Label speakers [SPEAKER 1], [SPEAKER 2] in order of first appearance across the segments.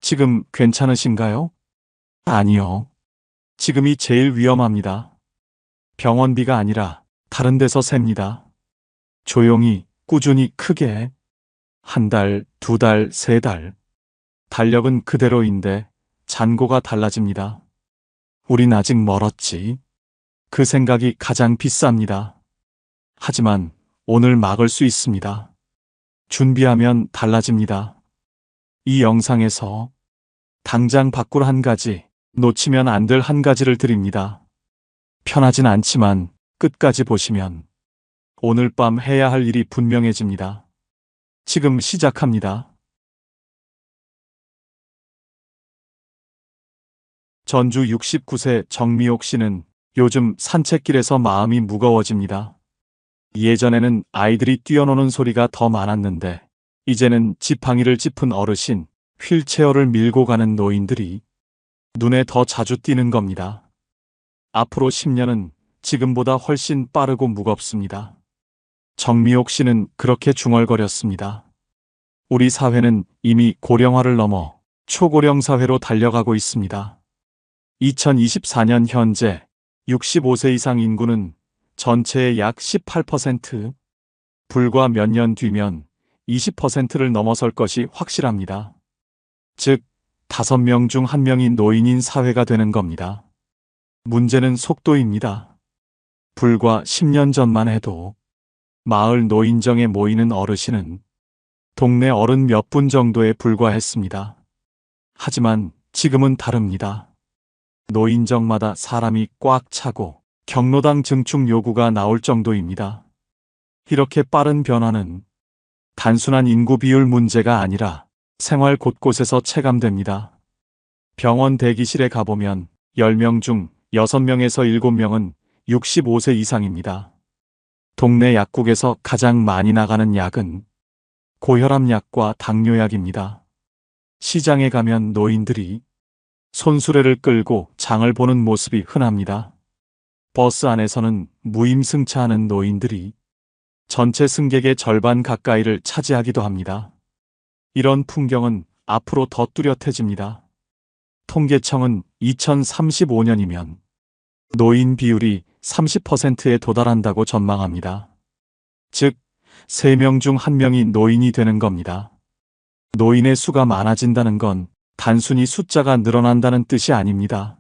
[SPEAKER 1] 지금 괜찮으신가요? 아니요. 지금이 제일 위험합니다. 병원비가 아니라 다른 데서 셉니다. 조용히, 꾸준히, 크게. 한 달, 두 달, 세 달. 달력은 그대로인데 잔고가 달라집니다. 우린 아직 멀었지. 그 생각이 가장 비쌉니다. 하지만 오늘 막을 수 있습니다. 준비하면 달라집니다. 이 영상에서 당장 바꿀 한 가지, 놓치면 안 될 한 가지를 드립니다. 편하진 않지만 끝까지 보시면 오늘 밤 해야 할 일이 분명해집니다. 지금 시작합니다. 전주 69세 정미옥 씨는 요즘 산책길에서 마음이 무거워집니다. 예전에는 아이들이 뛰어노는 소리가 더 많았는데 이제는 지팡이를 짚은 어르신, 휠체어를 밀고 가는 노인들이 눈에 더 자주 띄는 겁니다. 앞으로 10년은 지금보다 훨씬 빠르고 무겁습니다. 정미옥 씨는 그렇게 중얼거렸습니다. 우리 사회는 이미 고령화를 넘어 초고령 사회로 달려가고 있습니다. 2024년 현재 65세 이상 인구는 전체의 약 18%, 불과 몇 년 뒤면 20%를 넘어설 것이 확실합니다. 즉, 5명 중 1명이 노인인 사회가 되는 겁니다. 문제는 속도입니다. 불과 10년 전만 해도 마을 노인정에 모이는 어르신은 동네 어른 몇 분 정도에 불과했습니다. 하지만 지금은 다릅니다. 노인정마다 사람이 꽉 차고 경로당 증축 요구가 나올 정도입니다. 이렇게 빠른 변화는 단순한 인구 비율 문제가 아니라 생활 곳곳에서 체감됩니다. 병원 대기실에 가보면 10명 중 6명에서 7명은 65세 이상입니다. 동네 약국에서 가장 많이 나가는 약은 고혈압 약과 당뇨약입니다. 시장에 가면 노인들이 손수레를 끌고 장을 보는 모습이 흔합니다. 버스 안에서는 무임승차하는 노인들이 전체 승객의 절반 가까이를 차지하기도 합니다. 이런 풍경은 앞으로 더 뚜렷해집니다. 통계청은 2035년이면 노인 비율이 30%에 도달한다고 전망합니다. 즉, 3명 중 1명이 노인이 되는 겁니다. 노인의 수가 많아진다는 건 단순히 숫자가 늘어난다는 뜻이 아닙니다.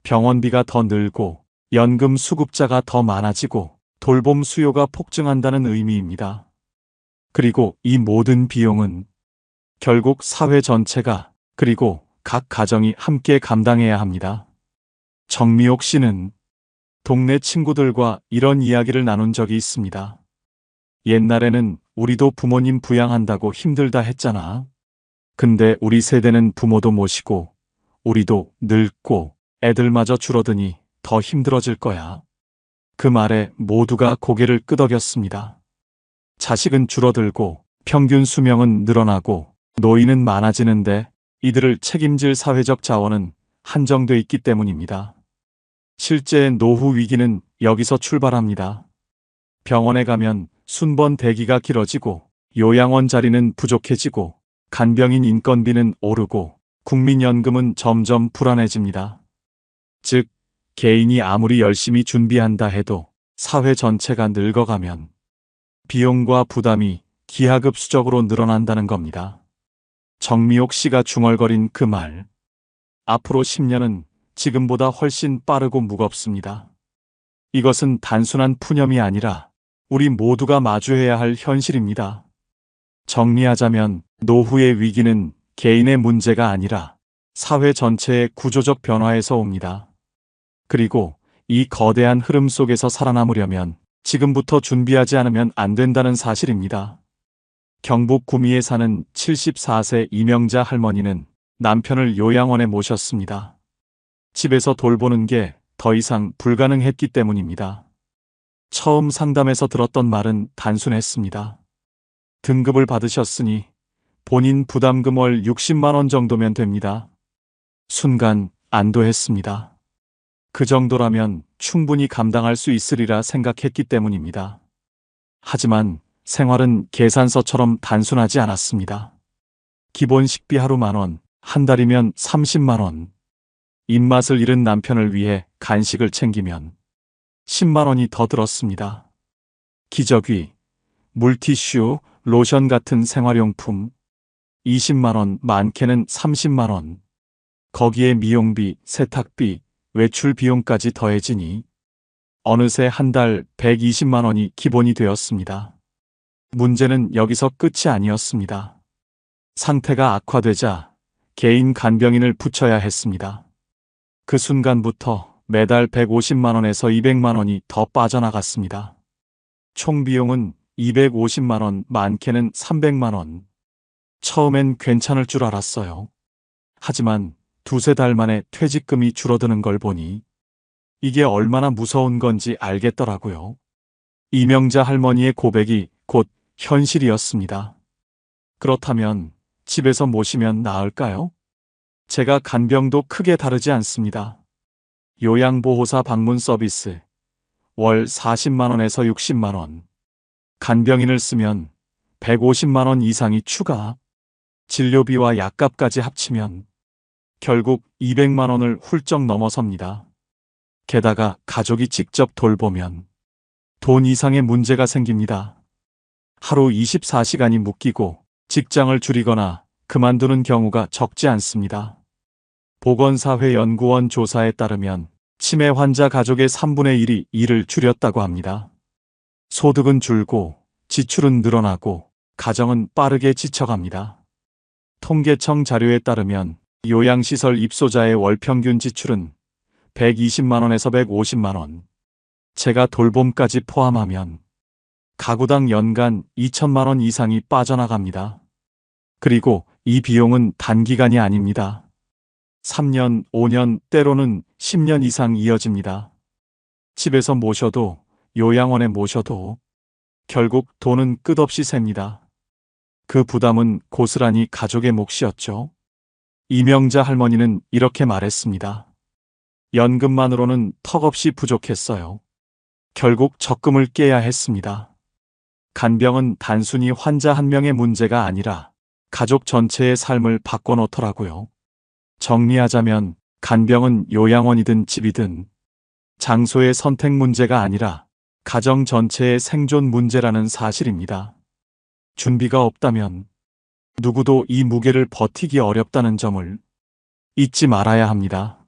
[SPEAKER 1] 병원비가 더 늘고 연금 수급자가 더 많아지고 돌봄 수요가 폭증한다는 의미입니다. 그리고 이 모든 비용은 결국 사회 전체가 그리고 각 가정이 함께 감당해야 합니다. 정미옥 씨는 동네 친구들과 이런 이야기를 나눈 적이 있습니다. 옛날에는 우리도 부모님 부양한다고 힘들다 했잖아. 근데 우리 세대는 부모도 모시고 우리도 늙고 애들마저 줄어드니 더 힘들어질 거야. 그 말에 모두가 고개를 끄덕였습니다. 자식은 줄어들고 평균 수명은 늘어나고 노인은 많아지는데 이들을 책임질 사회적 자원은 한정돼 있기 때문입니다. 실제 노후 위기는 여기서 출발합니다. 병원에 가면 순번 대기가 길어지고 요양원 자리는 부족해지고 간병인 인건비는 오르고 국민연금은 점점 불안해집니다. 즉, 개인이 아무리 열심히 준비한다 해도 사회 전체가 늙어가면 비용과 부담이 기하급수적으로 늘어난다는 겁니다. 정미옥 씨가 중얼거린 그 말, 앞으로 10년은 지금보다 훨씬 빠르고 무겁습니다. 이것은 단순한 푸념이 아니라 우리 모두가 마주해야 할 현실입니다. 정리하자면 노후의 위기는 개인의 문제가 아니라 사회 전체의 구조적 변화에서 옵니다. 그리고 이 거대한 흐름 속에서 살아남으려면 지금부터 준비하지 않으면 안 된다는 사실입니다. 경북 구미에 사는 74세 이명자 할머니는 남편을 요양원에 모셨습니다. 집에서 돌보는 게 더 이상 불가능했기 때문입니다. 처음 상담에서 들었던 말은 단순했습니다. 등급을 받으셨으니 본인 부담금 월 60만 원 정도면 됩니다. 순간 안도했습니다. 그 정도라면 충분히 감당할 수 있으리라 생각했기 때문입니다. 하지만 생활은 계산서처럼 단순하지 않았습니다. 기본 식비 하루 10,000원, 한 달이면 30만 원. 입맛을 잃은 남편을 위해 간식을 챙기면 10만 원이 더 들었습니다. 기저귀, 물티슈, 로션 같은 생활용품 20만 원, 많게는 30만 원. 거기에 미용비, 세탁비, 외출 비용까지 더해지니 어느새 한 달 120만 원이 기본이 되었습니다. 문제는 여기서 끝이 아니었습니다. 상태가 악화되자 개인 간병인을 붙여야 했습니다. 그 순간부터 매달 150만 원에서 200만 원이 더 빠져나갔습니다. 총 비용은 250만 원, 많게는 300만 원. 처음엔 괜찮을 줄 알았어요. 하지만 두세 달 만에 퇴직금이 줄어드는 걸 보니 이게 얼마나 무서운 건지 알겠더라고요. 이명자 할머니의 고백이 곧 현실이었습니다. 그렇다면 집에서 모시면 나을까요? 제가 간병도 크게 다르지 않습니다. 요양보호사 방문 서비스, 월 40만 원에서 60만 원. 간병인을 쓰면 150만 원 이상이 추가. 진료비와 약값까지 합치면 결국 200만 원을 훌쩍 넘어섭니다. 게다가 가족이 직접 돌보면 돈 이상의 문제가 생깁니다. 하루 24시간이 묶이고 직장을 줄이거나 그만두는 경우가 적지 않습니다. 보건사회연구원 조사에 따르면 치매 환자 가족의 3분의 1이 일을 줄였다고 합니다. 소득은 줄고 지출은 늘어나고 가정은 빠르게 지쳐갑니다. 통계청 자료에 따르면 요양시설 입소자의 월 평균 지출은 120만 원에서 150만 원. 제가 돌봄까지 포함하면 가구당 연간 2천만 원 이상이 빠져나갑니다. 그리고 이 비용은 단기간이 아닙니다. 3년, 5년, 때로는 10년 이상 이어집니다. 집에서 모셔도 요양원에 모셔도 결국 돈은 끝없이 셉니다. 그 부담은 고스란히 가족의 몫이었죠. 이명자 할머니는 이렇게 말했습니다. 연금만으로는 턱없이 부족했어요. 결국 적금을 깨야 했습니다. 간병은 단순히 환자 한 명의 문제가 아니라 가족 전체의 삶을 바꿔놓더라고요. 정리하자면 간병은 요양원이든 집이든 장소의 선택 문제가 아니라 가정 전체의 생존 문제라는 사실입니다. 준비가 없다면 누구도 이 무게를 버티기 어렵다는 점을 잊지 말아야 합니다.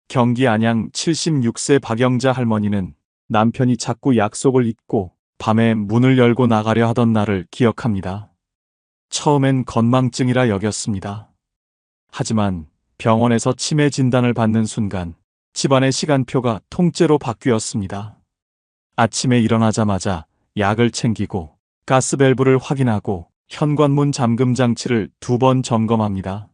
[SPEAKER 1] 경기 안양 76세 박영자 할머니는 남편이 자꾸 약속을 잊고 밤에 문을 열고 나가려 하던 날을 기억합니다. 처음엔 건망증이라 여겼습니다. 하지만 병원에서 치매 진단을 받는 순간 집안의 시간표가 통째로 바뀌었습니다. 아침에 일어나자마자 약을 챙기고 가스밸브를 확인하고 현관문 잠금 장치를 2번 점검합니다.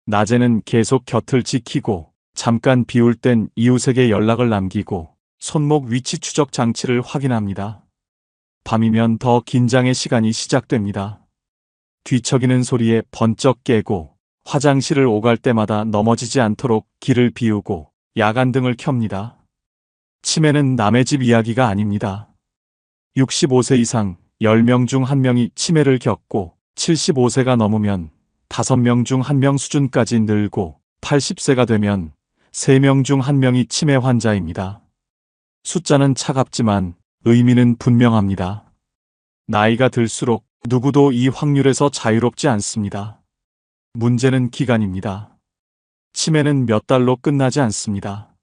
[SPEAKER 1] 낮에는 계속 곁을 지키고 잠깐 비울 땐 이웃에게 연락을 남기고 손목 위치 추적 장치를 확인합니다. 밤이면 더 긴장의 시간이 시작됩니다. 뒤척이는 소리에 번쩍 깨고 화장실을 오갈 때마다 넘어지지 않도록 길을 비우고 야간등을 켭니다. 치매는 남의 집 이야기가 아닙니다. 65세 이상 10명 중 1명이 치매를 겪고 75세가 넘으면 5명 중 1명 수준까지 늘고 80세가 되면 3명 중 1명이 치매 환자입니다. 숫자는 차갑지만 의미는 분명합니다. 나이가 들수록 누구도 이 확률에서 자유롭지 않습니다. 문제는 기간입니다. 치매는 몇 달로 끝나지 않습니다.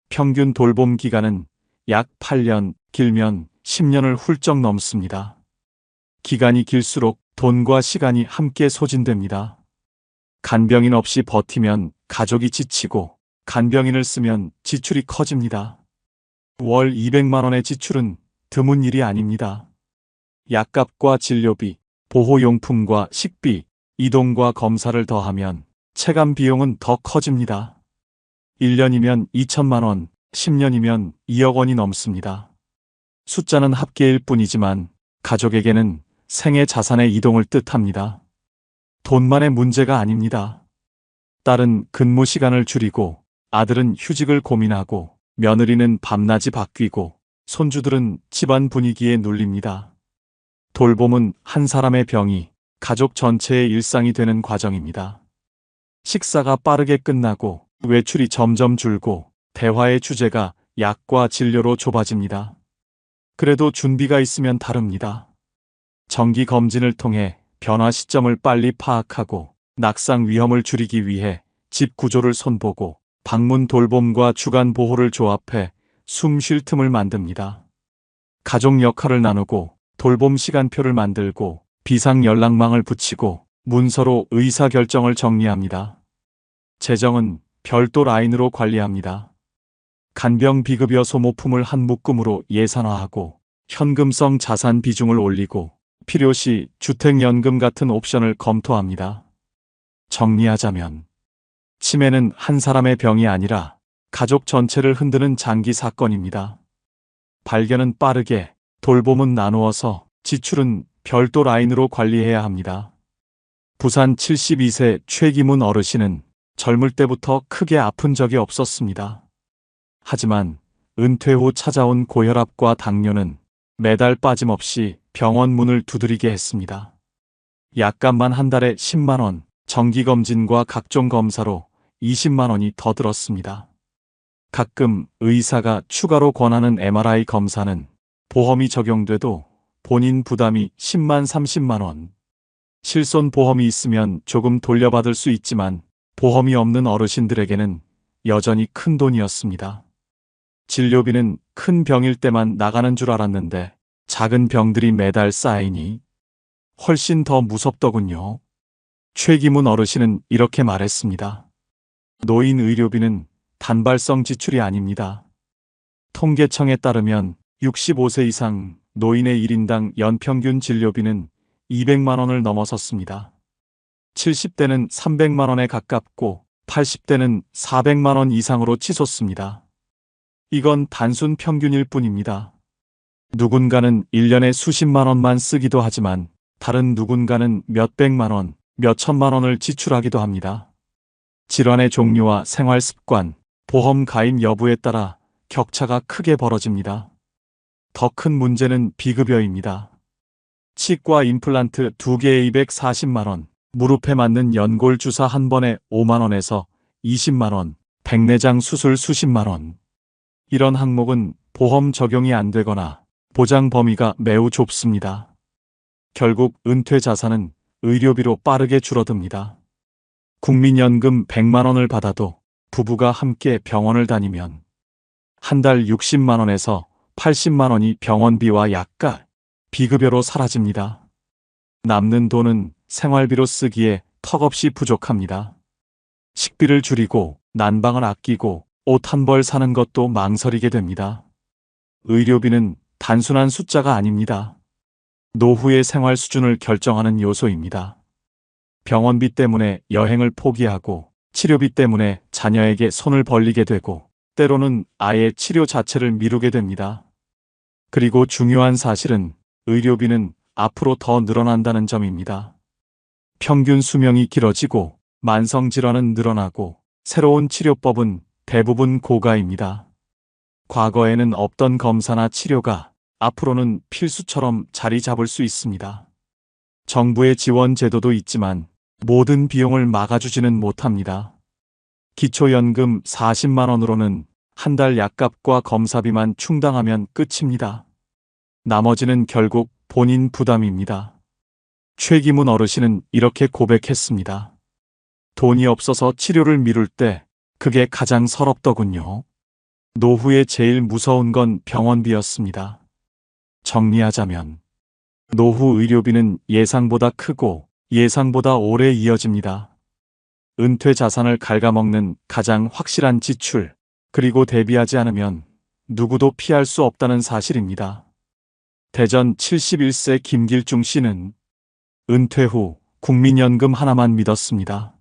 [SPEAKER 1] 평균 돌봄 기간은 약 8년, 길면 10년을 훌쩍 넘습니다. 기간이 길수록 돈과 시간이 함께 소진됩니다. 간병인 없이 버티면 가족이 지치고 간병인을 쓰면 지출이 커집니다. 월 200만 원의 지출은 드문 일이 아닙니다. 약값과 진료비, 보호용품과 식비, 이동과 검사를 더하면 체감 비용은 더 커집니다. 1년이면 2천만 원, 10년이면 2억 원이 넘습니다. 숫자는 합계일 뿐이지만 가족에게는 생애 자산의 이동을 뜻합니다. 돈만의 문제가 아닙니다. 딸은 근무 시간을 줄이고 아들은 휴직을 고민하고 며느리는 밤낮이 바뀌고 손주들은 집안 분위기에 눌립니다. 돌봄은 한 사람의 병이 가족 전체의 일상이 되는 과정입니다. 식사가 빠르게 끝나고 외출이 점점 줄고 대화의 주제가 약과 진료로 좁아집니다. 그래도 준비가 있으면 다릅니다. 정기 검진을 통해 변화 시점을 빨리 파악하고 낙상 위험을 줄이기 위해 집 구조를 손보고 방문 돌봄과 주간 보호를 조합해 숨 쉴 틈을 만듭니다. 가족 역할을 나누고 돌봄 시간표를 만들고 비상 연락망을 붙이고 문서로 의사결정을 정리합니다. 재정은 별도 라인으로 관리합니다. 간병 비급여 소모품을 한 묶음으로 예산화하고 현금성 자산 비중을 올리고 필요시 주택연금 같은 옵션을 검토합니다. 정리하자면 치매는 한 사람의 병이 아니라 가족 전체를 흔드는 장기 사건입니다. 발견은 빠르게, 돌봄은 나누어서, 지출은 별도 라인으로 관리해야 합니다. 부산 72세 최기문 어르신은 젊을 때부터 크게 아픈 적이 없었습니다. 하지만 은퇴 후 찾아온 고혈압과 당뇨는 매달 빠짐없이 병원 문을 두드리게 했습니다. 약값만 한 달에 10만 원, 정기검진과 각종 검사로 20만 원이 더 들었습니다. 가끔 의사가 추가로 권하는 MRI 검사는 보험이 적용돼도 본인 부담이 10만 30만 원. 실손 보험이 있으면 조금 돌려받을 수 있지만 보험이 없는 어르신들에게는 여전히 큰 돈이었습니다. 진료비는 큰 병일 때만 나가는 줄 알았는데 작은 병들이 매달 쌓이니 훨씬 더 무섭더군요. 최기문 어르신은 이렇게 말했습니다. 노인 의료비는 단발성 지출이 아닙니다. 통계청에 따르면 65세 이상 노인의 1인당 연평균 진료비는 200만 원을 넘어섰습니다. 70대는 300만 원에 가깝고 80대는 400만 원 이상으로 치솟습니다. 이건 단순 평균일 뿐입니다. 누군가는 1년에 수십만 원만 쓰기도 하지만 다른 누군가는 몇백만 원, 몇천만 원을 지출하기도 합니다. 질환의 종류와 생활 습관, 보험 가입 여부에 따라 격차가 크게 벌어집니다. 더 큰 문제는 비급여입니다. 치과 임플란트 2개에 240만 원, 무릎에 맞는 연골 주사 한 번에 5만 원에서 20만 원, 백내장 수술 수십만 원. 이런 항목은 보험 적용이 안 되거나 보장 범위가 매우 좁습니다. 결국 은퇴 자산은 의료비로 빠르게 줄어듭니다. 국민연금 100만 원을 받아도 부부가 함께 병원을 다니면 한 달 60만 원에서 80만 원이 병원비와 약값, 비급여로 사라집니다. 남는 돈은 생활비로 쓰기에 턱없이 부족합니다. 식비를 줄이고 난방을 아끼고 옷 한 벌 사는 것도 망설이게 됩니다. 의료비는 단순한 숫자가 아닙니다. 노후의 생활 수준을 결정하는 요소입니다. 병원비 때문에 여행을 포기하고 치료비 때문에 자녀에게 손을 벌리게 되고 때로는 아예 치료 자체를 미루게 됩니다. 그리고 중요한 사실은 의료비는 앞으로 더 늘어난다는 점입니다. 평균 수명이 길어지고 만성질환은 늘어나고 새로운 치료법은 대부분 고가입니다. 과거에는 없던 검사나 치료가 앞으로는 필수처럼 자리 잡을 수 있습니다. 정부의 지원 제도도 있지만 모든 비용을 막아주지는 못합니다. 기초연금 40만 원으로는 한 달 약값과 검사비만 충당하면 끝입니다. 나머지는 결국 본인 부담입니다. 최기문 어르신은 이렇게 고백했습니다. 돈이 없어서 치료를 미룰 때 그게 가장 서럽더군요. 노후에 제일 무서운 건 병원비였습니다. 정리하자면 노후 의료비는 예상보다 크고 예상보다 오래 이어집니다. 은퇴 자산을 갉아먹는 가장 확실한 지출, 그리고 대비하지 않으면 누구도 피할 수 없다는 사실입니다. 대전 71세 김길중 씨는 은퇴 후 국민연금 하나만 믿었습니다.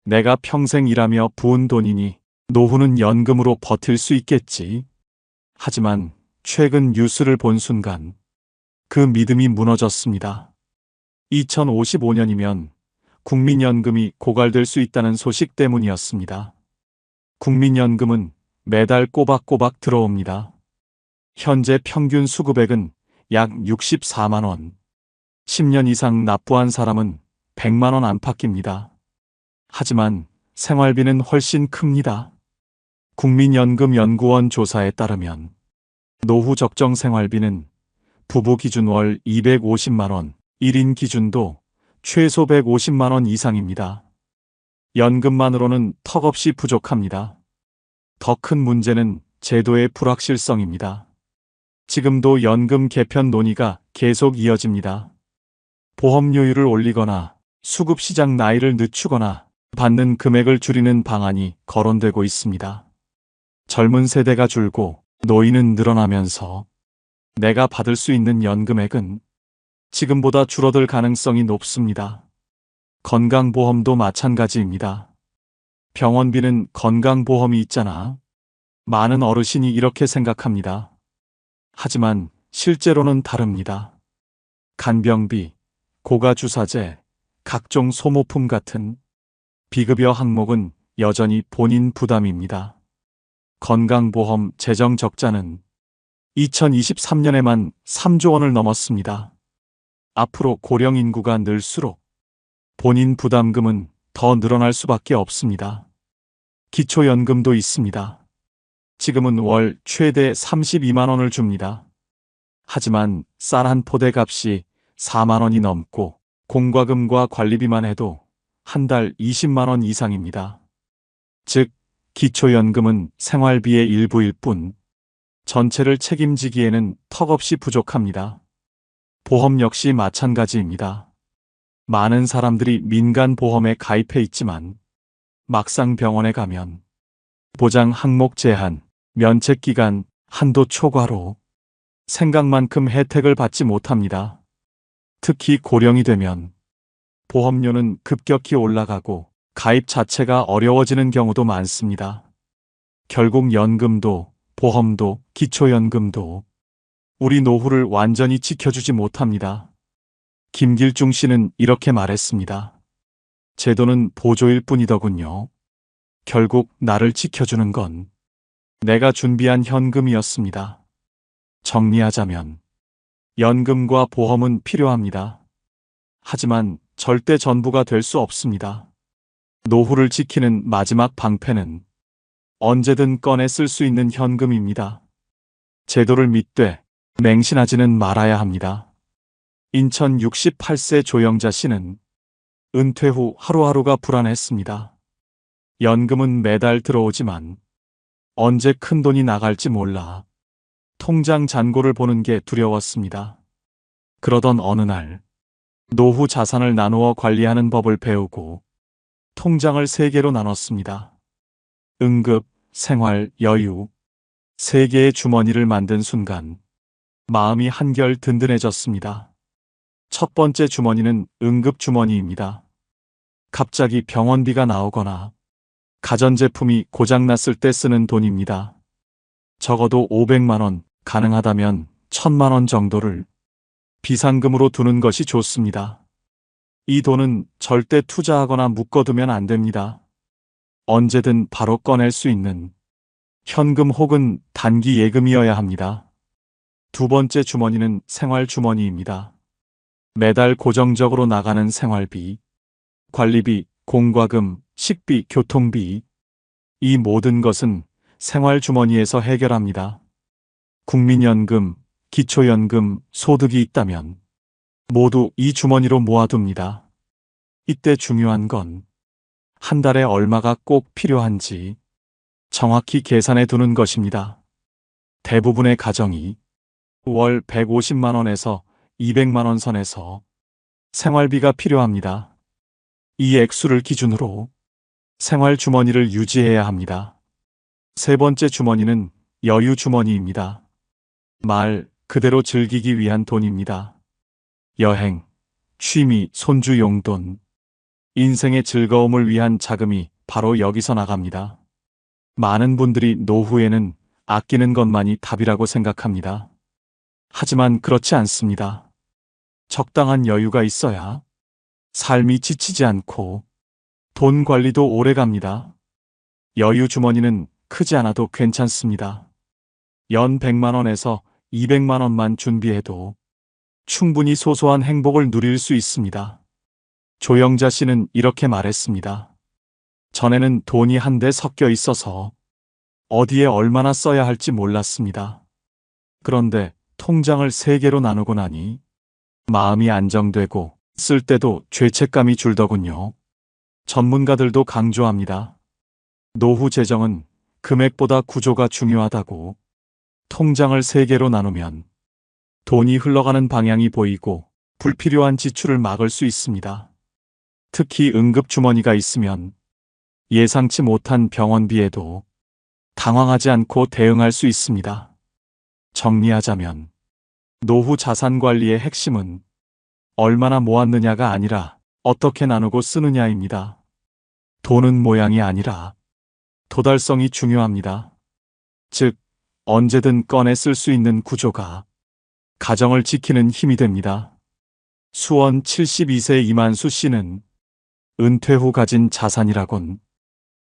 [SPEAKER 1] 내가 평생 일하며 부은 돈이니 노후는 연금으로 버틸 수 있겠지. 하지만 최근 뉴스를 본 순간 그 믿음이 무너졌습니다. 2055년이면 국민연금이 고갈될 수 있다는 소식 때문이었습니다. 국민연금은 매달 꼬박꼬박 들어옵니다. 현재 평균 수급액은 약 64만 원. 10년 이상 납부한 사람은 100만 원 안팎입니다. 하지만 생활비는 훨씬 큽니다. 국민연금연구원 조사에 따르면 노후 적정 생활비는 부부 기준 월 250만 원, 1인 기준도 최소 150만 원 이상입니다. 연금만으로는 턱없이 부족합니다. 더 큰 문제는 제도의 불확실성입니다. 지금도 연금 개편 논의가 계속 이어집니다. 보험료율을 올리거나 수급시장 나이를 늦추거나 받는 금액을 줄이는 방안이 거론되고 있습니다. 젊은 세대가 줄고 노인은 늘어나면서 내가 받을 수 있는 연금액은 지금보다 줄어들 가능성이 높습니다. 건강보험도 마찬가지입니다. 병원비는 건강보험이 있잖아. 많은 어르신이 이렇게 생각합니다. 하지만 실제로는 다릅니다. 간병비, 고가주사제, 각종 소모품 같은 비급여 항목은 여전히 본인 부담입니다. 건강보험 재정 적자는 2023년에만 3조 원을 넘었습니다. 앞으로 고령 인구가 늘수록 본인 부담금은 더 늘어날 수밖에 없습니다. 기초연금도 있습니다. 지금은 월 최대 32만 원을 줍니다. 하지만 쌀 한 포대 값이 4만 원이 넘고 공과금과 관리비만 해도 한 달 20만 원 이상입니다. 즉, 기초연금은 생활비의 일부일 뿐 전체를 책임지기에는 턱없이 부족합니다. 보험 역시 마찬가지입니다. 많은 사람들이 민간보험에 가입해 있지만 막상 병원에 가면 보장 항목 제한, 면책기간, 한도 초과로 생각만큼 혜택을 받지 못합니다. 특히 고령이 되면 보험료는 급격히 올라가고 가입 자체가 어려워지는 경우도 많습니다. 결국 연금도 보험도 기초연금도 우리 노후를 완전히 지켜주지 못합니다. 김길중 씨는 이렇게 말했습니다. 제도는 보조일 뿐이더군요. 결국 나를 지켜주는 건 내가 준비한 현금이었습니다. 정리하자면 연금과 보험은 필요합니다. 하지만 절대 전부가 될 수 없습니다. 노후를 지키는 마지막 방패는 언제든 꺼내 쓸 수 있는 현금입니다. 제도를 믿되 맹신하지는 말아야 합니다. 인천 68세 조영자 씨는 은퇴 후 하루하루가 불안했습니다. 연금은 매달 들어오지만 언제 큰 돈이 나갈지 몰라 통장 잔고를 보는 게 두려웠습니다. 그러던 어느 날 노후 자산을 나누어 관리하는 법을 배우고 통장을 3개로 나눴습니다. 응급, 생활, 여유 3개의 주머니를 만든 순간 마음이 한결 든든해졌습니다. 첫 번째 주머니는 응급 주머니입니다. 갑자기 병원비가 나오거나 가전제품이 고장났을 때 쓰는 돈입니다. 적어도 500만 원, 가능하다면 1000만 원 정도를 비상금으로 두는 것이 좋습니다. 이 돈은 절대 투자하거나 묶어두면 안 됩니다. 언제든 바로 꺼낼 수 있는 현금 혹은 단기 예금이어야 합니다. 두 번째 주머니는 생활 주머니입니다. 매달 고정적으로 나가는 생활비, 관리비, 공과금, 식비, 교통비, 이 모든 것은 생활 주머니에서 해결합니다. 국민연금, 기초연금, 소득이 있다면 모두 이 주머니로 모아둡니다. 이때 중요한 건 한 달에 얼마가 꼭 필요한지 정확히 계산해 두는 것입니다. 대부분의 가정이 월 150만 원에서 200만 원 선에서 생활비가 필요합니다. 이 액수를 기준으로 생활 주머니를 유지해야 합니다. 세 번째 주머니는 여유 주머니입니다. 말 그대로 즐기기 위한 돈입니다. 여행, 취미, 손주 용돈, 인생의 즐거움을 위한 자금이 바로 여기서 나갑니다. 많은 분들이 노후에는 아끼는 것만이 답이라고 생각합니다. 하지만 그렇지 않습니다. 적당한 여유가 있어야 삶이 지치지 않고 돈 관리도 오래 갑니다. 여유 주머니는 크지 않아도 괜찮습니다. 연 100만 원에서 200만 원만 준비해도 충분히 소소한 행복을 누릴 수 있습니다. 조영자 씨는 이렇게 말했습니다. 전에는 돈이 한데 섞여 있어서 어디에 얼마나 써야 할지 몰랐습니다. 그런데 통장을 3개로 나누고 나니 마음이 안정되고 쓸 때도 죄책감이 줄더군요. 전문가들도 강조합니다. 노후 재정은 금액보다 구조가 중요하다고. 통장을 3개로 나누면 돈이 흘러가는 방향이 보이고 불필요한 지출을 막을 수 있습니다. 특히 응급주머니가 있으면 예상치 못한 병원비에도 당황하지 않고 대응할 수 있습니다. 정리하자면 노후 자산 관리의 핵심은 얼마나 모았느냐가 아니라 어떻게 나누고 쓰느냐입니다. 돈은 모양이 아니라 도달성이 중요합니다. 즉, 언제든 꺼내 쓸 수 있는 구조가 가정을 지키는 힘이 됩니다. 수원 72세 이만수 씨는 은퇴 후 가진 자산이라곤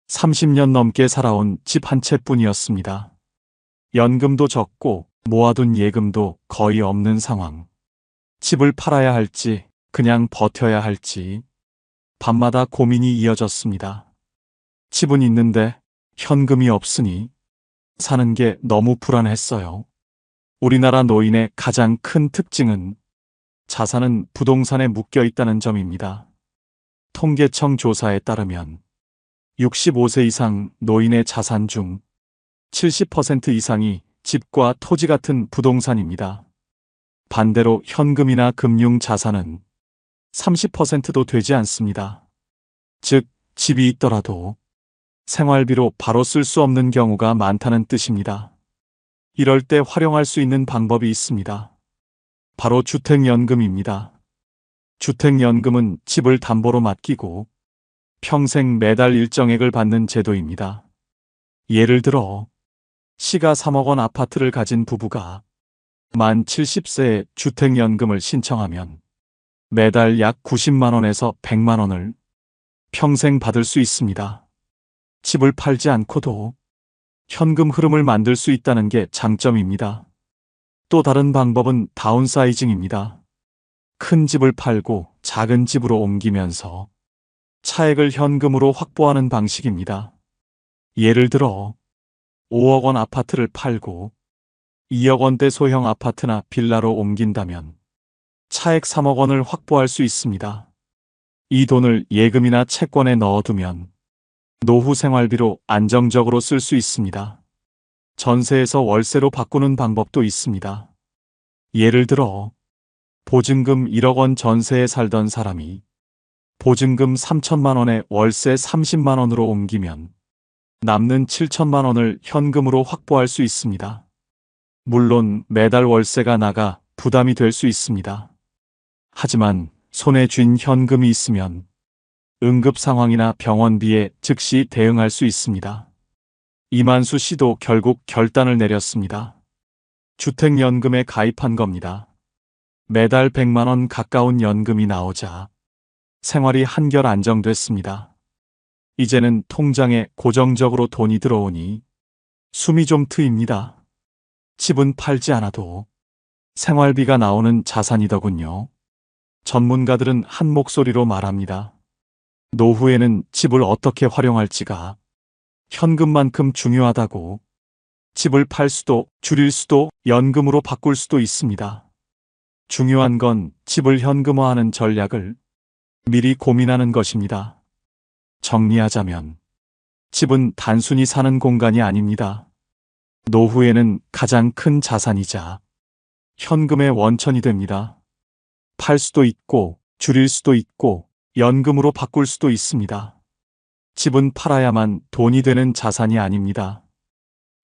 [SPEAKER 1] 30년 넘게 살아온 집 한 채뿐이었습니다. 연금도 적고 모아둔 예금도 거의 없는 상황. 집을 팔아야 할지 그냥 버텨야 할지 밤마다 고민이 이어졌습니다. 집은 있는데 현금이 없으니 사는 게 너무 불안했어요. 우리나라 노인의 가장 큰 특징은 자산은 부동산에 묶여 있다는 점입니다. 통계청 조사에 따르면 65세 이상 노인의 자산 중 70% 이상이 집과 토지 같은 부동산입니다. 반대로 현금이나 금융 자산은 30%도 되지 않습니다. 즉, 집이 있더라도 생활비로 바로 쓸 수 없는 경우가 많다는 뜻입니다. 이럴 때 활용할 수 있는 방법이 있습니다. 바로 주택연금입니다. 주택연금은 집을 담보로 맡기고 평생 매달 일정액을 받는 제도입니다. 예를 들어 시가 3억 원 아파트를 가진 부부가 만 70세에 주택연금을 신청하면 매달 약 90만 원에서 100만 원을 평생 받을 수 있습니다. 집을 팔지 않고도 현금 흐름을 만들 수 있다는 게 장점입니다. 또 다른 방법은 다운사이징입니다. 큰 집을 팔고 작은 집으로 옮기면서 차액을 현금으로 확보하는 방식입니다. 예를 들어 5억 원 아파트를 팔고 2억 원대 소형 아파트나 빌라로 옮긴다면 차액 3억 원을 확보할 수 있습니다. 이 돈을 예금이나 채권에 넣어두면 노후 생활비로 안정적으로 쓸 수 있습니다. 전세에서 월세로 바꾸는 방법도 있습니다. 예를 들어 보증금 1억 원 전세에 살던 사람이 보증금 3천만 원에 월세 30만 원으로 옮기면 남는 7천만 원을 현금으로 확보할 수 있습니다. 물론 매달 월세가 나가 부담이 될 수 있습니다. 하지만 손에 쥔 현금이 있으면 응급 상황이나 병원비에 즉시 대응할 수 있습니다. 이만수 씨도 결국 결단을 내렸습니다. 주택연금에 가입한 겁니다. 매달 100만 원 가까운 연금이 나오자 생활이 한결 안정됐습니다. 이제는 통장에 고정적으로 돈이 들어오니 숨이 좀 트입니다. 집은 팔지 않아도 생활비가 나오는 자산이더군요. 전문가들은 한 목소리로 말합니다. 노후에는 집을 어떻게 활용할지가 현금만큼 중요하다고. 집을 팔 수도 줄일 수도 연금으로 바꿀 수도 있습니다. 중요한 건 집을 현금화하는 전략을 미리 고민하는 것입니다. 정리하자면 집은 단순히 사는 공간이 아닙니다. 노후에는 가장 큰 자산이자 현금의 원천이 됩니다. 팔 수도 있고 줄일 수도 있고 연금으로 바꿀 수도 있습니다. 집은 팔아야만 돈이 되는 자산이 아닙니다.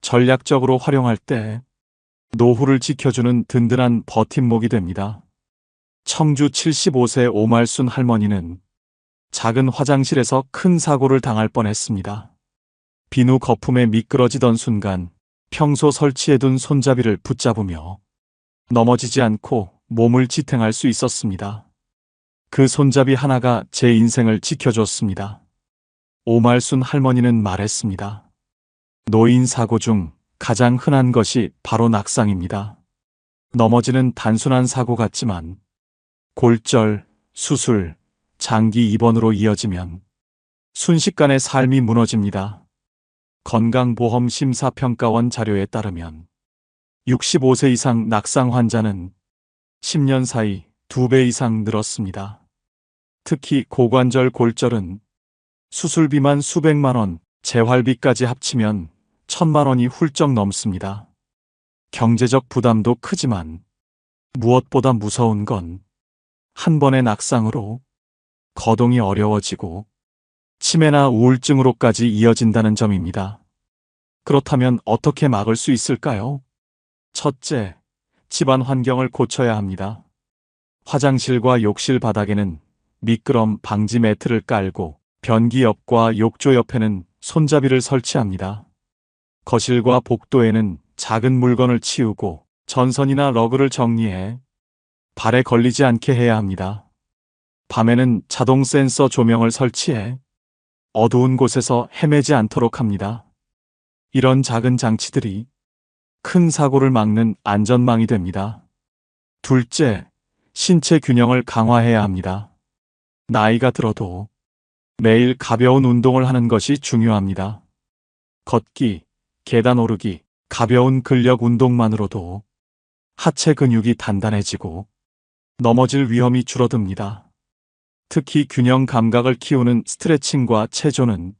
[SPEAKER 1] 전략적으로 활용할 때 노후를 지켜주는 든든한 버팀목이 됩니다. 청주 75세 오말순 할머니는 작은 화장실에서 큰 사고를 당할 뻔했습니다. 비누 거품에 미끄러지던 순간 평소 설치해둔 손잡이를 붙잡으며 넘어지지 않고 몸을 지탱할 수 있었습니다. 그 손잡이 하나가 제 인생을 지켜줬습니다. 오말순 할머니는 말했습니다. 노인 사고 중 가장 흔한 것이 바로 낙상입니다. 넘어지는 단순한 사고 같지만 골절, 수술, 장기 입원으로 이어지면 순식간에 삶이 무너집니다. 건강보험심사평가원 자료에 따르면 65세 이상 낙상 환자는 10년 사이 2배 이상 늘었습니다. 특히 고관절 골절은 수술비만 수백만 원, 재활비까지 합치면 1,000만 원이 훌쩍 넘습니다. 경제적 부담도 크지만 무엇보다 무서운 건 한 번의 낙상으로 거동이 어려워지고 치매나 우울증으로까지 이어진다는 점입니다. 그렇다면 어떻게 막을 수 있을까요? 첫째, 집안 환경을 고쳐야 합니다. 화장실과 욕실 바닥에는 미끄럼 방지 매트를 깔고 변기 옆과 욕조 옆에는 손잡이를 설치합니다. 거실과 복도에는 작은 물건을 치우고 전선이나 러그를 정리해 발에 걸리지 않게 해야 합니다. 밤에는 자동 센서 조명을 설치해 어두운 곳에서 헤매지 않도록 합니다. 이런 작은 장치들이 큰 사고를 막는 안전망이 됩니다. 둘째, 신체 균형을 강화해야 합니다. 나이가 들어도 매일 가벼운 운동을 하는 것이 중요합니다. 걷기, 계단 오르기, 가벼운 근력 운동만으로도 하체 근육이 단단해지고 넘어질 위험이 줄어듭니다. 특히 균형 감각을 키우는 스트레칭과 체조는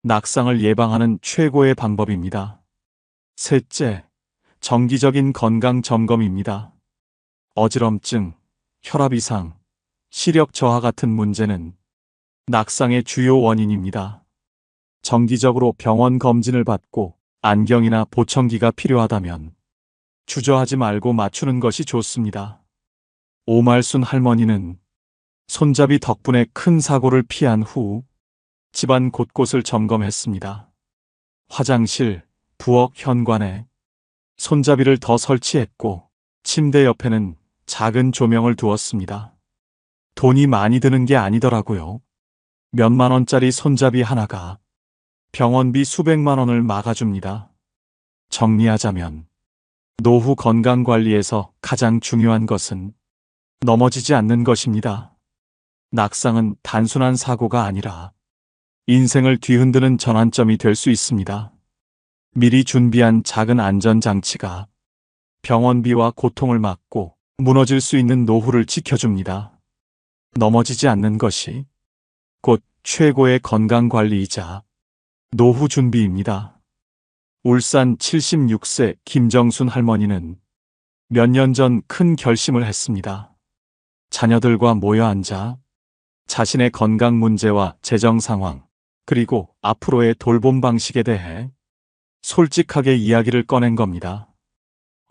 [SPEAKER 1] 낙상을 예방하는 최고의 방법입니다. 셋째, 정기적인 건강 점검입니다. 어지럼증, 혈압 이상, 시력 저하 같은 문제는 낙상의 주요 원인입니다. 정기적으로 병원 검진을 받고 안경이나 보청기가 필요하다면 주저하지 말고 맞추는 것이 좋습니다. 오말순 할머니는 손잡이 덕분에 큰 사고를 피한 후 집안 곳곳을 점검했습니다. 화장실, 부엌 현관에 손잡이를 더 설치했고 침대 옆에는 작은 조명을 두었습니다. 돈이 많이 드는 게 아니더라고요. 몇만 원짜리 손잡이 하나가 병원비 수백만 원을 막아줍니다. 정리하자면 노후 건강관리에서 가장 중요한 것은 넘어지지 않는 것입니다. 낙상은 단순한 사고가 아니라 인생을 뒤흔드는 전환점이 될 수 있습니다. 미리 준비한 작은 안전장치가 병원비와 고통을 막고 무너질 수 있는 노후를 지켜줍니다. 넘어지지 않는 것이 곧 최고의 건강관리이자 노후 준비입니다. 울산 76세 김정순 할머니는 몇 년 전 큰 결심을 했습니다. 자녀들과 모여 앉아 자신의 건강 문제와 재정 상황, 그리고 앞으로의 돌봄 방식에 대해 솔직하게 이야기를 꺼낸 겁니다.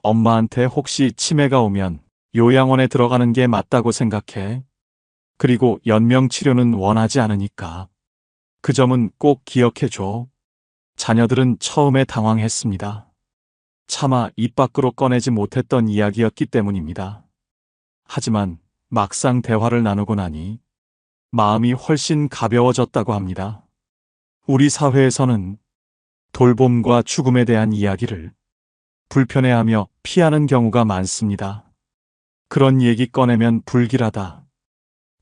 [SPEAKER 1] 엄마한테 혹시 치매가 오면 요양원에 들어가는 게 맞다고 생각해. 그리고 연명 치료는 원하지 않으니까. 그 점은 꼭 기억해줘. 자녀들은 처음에 당황했습니다. 차마 입 밖으로 꺼내지 못했던 이야기였기 때문입니다. 하지만 막상 대화를 나누고 나니 마음이 훨씬 가벼워졌다고 합니다. 우리 사회에서는 돌봄과 죽음에 대한 이야기를 불편해하며 피하는 경우가 많습니다. 그런 얘기 꺼내면 불길하다.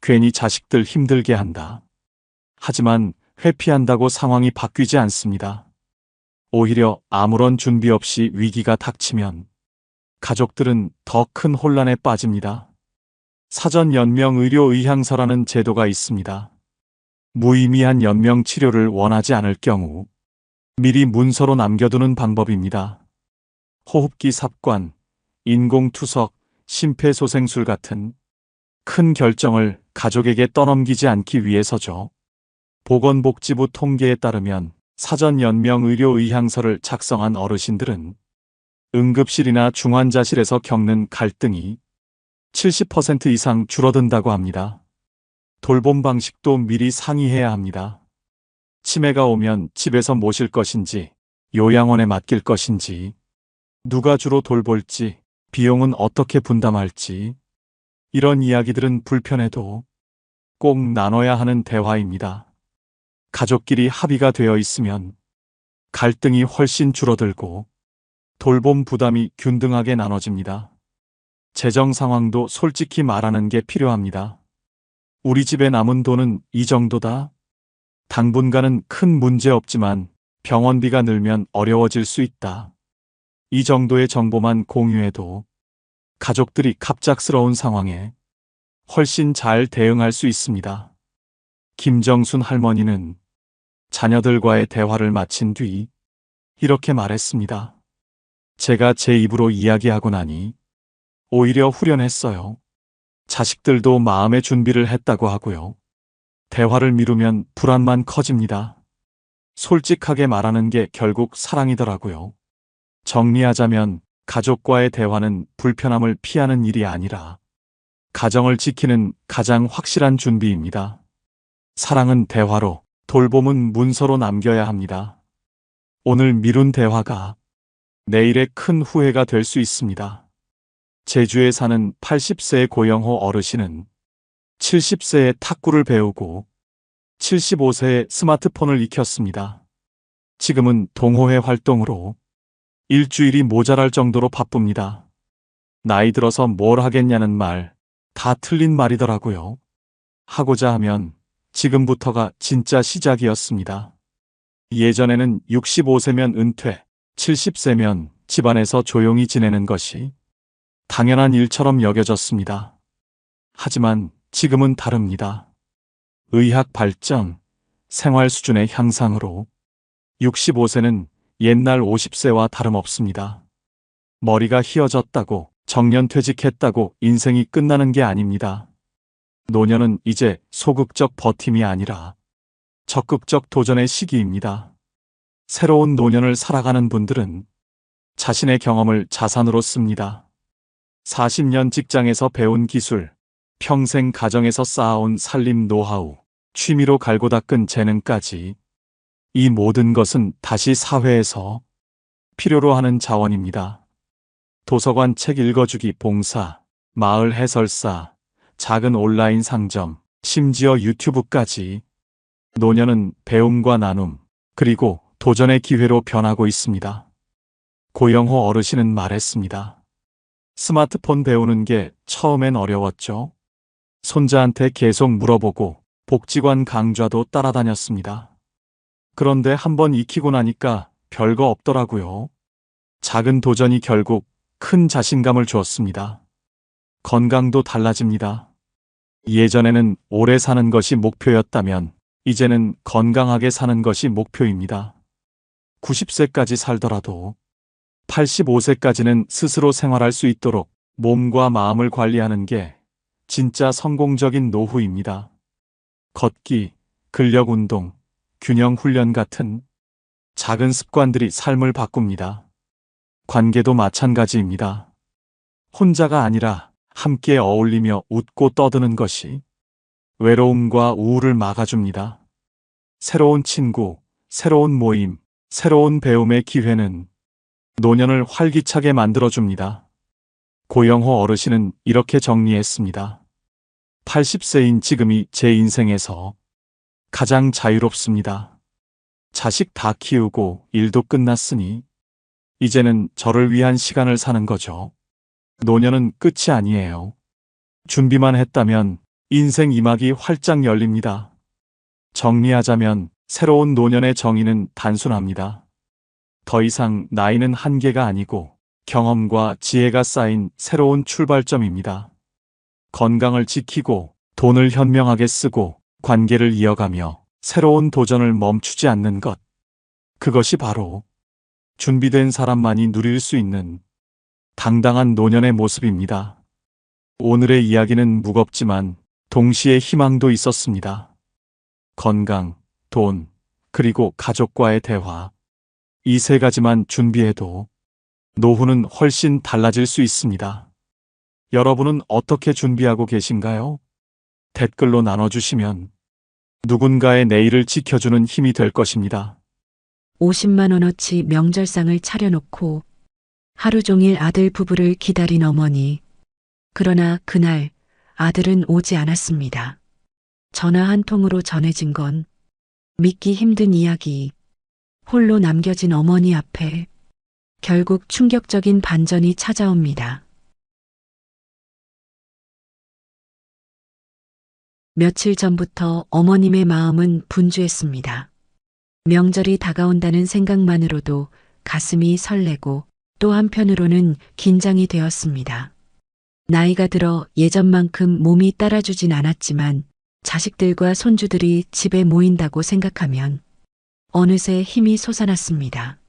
[SPEAKER 1] 괜히 자식들 힘들게 한다. 하지만 회피한다고 상황이 바뀌지 않습니다. 오히려 아무런 준비 없이 위기가 닥치면 가족들은 더 큰 혼란에 빠집니다. 사전 연명 의료 의향서라는 제도가 있습니다. 무의미한 연명 치료를 원하지 않을 경우 미리 문서로 남겨두는 방법입니다. 호흡기 삽관, 인공투석, 심폐소생술 같은 큰 결정을 가족에게 떠넘기지 않기 위해서죠. 보건복지부 통계에 따르면 사전 연명 의료 의향서를 작성한 어르신들은 응급실이나 중환자실에서 겪는 갈등이 70% 이상 줄어든다고 합니다. 돌봄 방식도 미리 상의해야 합니다. 치매가 오면 집에서 모실 것인지, 요양원에 맡길 것인지, 누가 주로 돌볼지, 비용은 어떻게 분담할지, 이런 이야기들은 불편해도 꼭 나눠야 하는 대화입니다. 가족끼리 합의가 되어 있으면 갈등이 훨씬 줄어들고 돌봄 부담이 균등하게 나눠집니다. 재정 상황도 솔직히 말하는 게 필요합니다. 우리 집에 남은 돈은 이 정도다. 당분간은 큰 문제 없지만 병원비가 늘면 어려워질 수 있다. 이 정도의 정보만 공유해도 가족들이 갑작스러운 상황에 훨씬 잘 대응할 수 있습니다. 김정순 할머니는 자녀들과의 대화를 마친 뒤 이렇게 말했습니다. 제가 제 입으로 이야기하고 나니 오히려 후련했어요. 자식들도 마음의 준비를 했다고 하고요. 대화를 미루면 불안만 커집니다. 솔직하게 말하는 게 결국 사랑이더라고요. 정리하자면 가족과의 대화는 불편함을 피하는 일이 아니라 가정을 지키는 가장 확실한 준비입니다. 사랑은 대화로, 돌봄은 문서로 남겨야 합니다. 오늘 미룬 대화가 내일의 큰 후회가 될 수 있습니다. 제주에 사는 80세의 고영호 어르신은 70세에 탁구를 배우고 75세에 스마트폰을 익혔습니다. 지금은 동호회 활동으로 일주일이 모자랄 정도로 바쁩니다. 나이 들어서 뭘 하겠냐는 말, 다 틀린 말이더라고요. 하고자 하면 지금부터가 진짜 시작이었습니다. 예전에는 65세면 은퇴, 70세면 집안에서 조용히 지내는 것이 당연한 일처럼 여겨졌습니다. 하지만 지금은 다릅니다. 의학 발전, 생활 수준의 향상으로 65세는 옛날 50세와 다름없습니다. 머리가 휘어졌다고, 정년퇴직했다고 인생이 끝나는 게 아닙니다. 노년은 이제 소극적 버팀이 아니라 적극적 도전의 시기입니다. 새로운 노년을 살아가는 분들은 자신의 경험을 자산으로 씁니다. 40년 직장에서 배운 기술, 평생 가정에서 쌓아온 살림 노하우, 취미로 갈고 닦은 재능까지 이 모든 것은 다시 사회에서 필요로 하는 자원입니다. 도서관 책 읽어주기 봉사, 마을 해설사, 작은 온라인 상점, 심지어 유튜브까지 노년은 배움과 나눔, 그리고 도전의 기회로 변하고 있습니다. 고영호 어르신은 말했습니다. 스마트폰 배우는 게 처음엔 어려웠죠. 손자한테 계속 물어보고 복지관 강좌도 따라다녔습니다. 그런데 한번 익히고 나니까 별거 없더라고요. 작은 도전이 결국 큰 자신감을 주었습니다. 건강도 달라집니다. 예전에는 오래 사는 것이 목표였다면 이제는 건강하게 사는 것이 목표입니다. 90세까지 살더라도 85세까지는 스스로 생활할 수 있도록 몸과 마음을 관리하는 게 진짜 성공적인 노후입니다. 걷기, 근력 운동, 균형 훈련 같은 작은 습관들이 삶을 바꿉니다. 관계도 마찬가지입니다. 혼자가 아니라 함께 어울리며 웃고 떠드는 것이 외로움과 우울을 막아줍니다. 새로운 친구, 새로운 모임, 새로운 배움의 기회는 노년을 활기차게 만들어줍니다. 고영호 어르신은 이렇게 정리했습니다. 80세인 지금이 제 인생에서 가장 자유롭습니다. 자식 다 키우고 일도 끝났으니 이제는 저를 위한 시간을 사는 거죠. 노년은 끝이 아니에요. 준비만 했다면 인생 2막이 활짝 열립니다. 정리하자면 새로운 노년의 정의는 단순합니다. 더 이상 나이는 한계가 아니고 경험과 지혜가 쌓인 새로운 출발점입니다. 건강을 지키고 돈을 현명하게 쓰고 관계를 이어가며 새로운 도전을 멈추지 않는 것. 그것이 바로 준비된 사람만이 누릴 수 있는 당당한 노년의 모습입니다. 오늘의 이야기는 무겁지만 동시에 희망도 있었습니다. 건강, 돈, 그리고 가족과의 대화. 이 세 가지만 준비해도 노후는 훨씬 달라질 수 있습니다. 여러분은 어떻게 준비하고 계신가요? 댓글로 나눠주시면 누군가의 내일을 지켜주는 힘이 될 것입니다.
[SPEAKER 2] 50만 원어치 명절상을 차려놓고 하루 종일 아들 부부를 기다린 어머니. 그러나 그날 아들은 오지 않았습니다. 전화 한 통으로 전해진 건 믿기 힘든 이야기. 홀로 남겨진 어머니 앞에 결국 충격적인 반전이 찾아옵니다. 며칠 전부터 어머님의 마음은 분주했습니다. 명절이 다가온다는 생각만으로도 가슴이 설레고 또 한편으로는 긴장이 되었습니다. 나이가 들어 예전만큼 몸이 따라주진 않았지만 자식들과 손주들이 집에 모인다고 생각하면 어느새 힘이 솟아났습니다.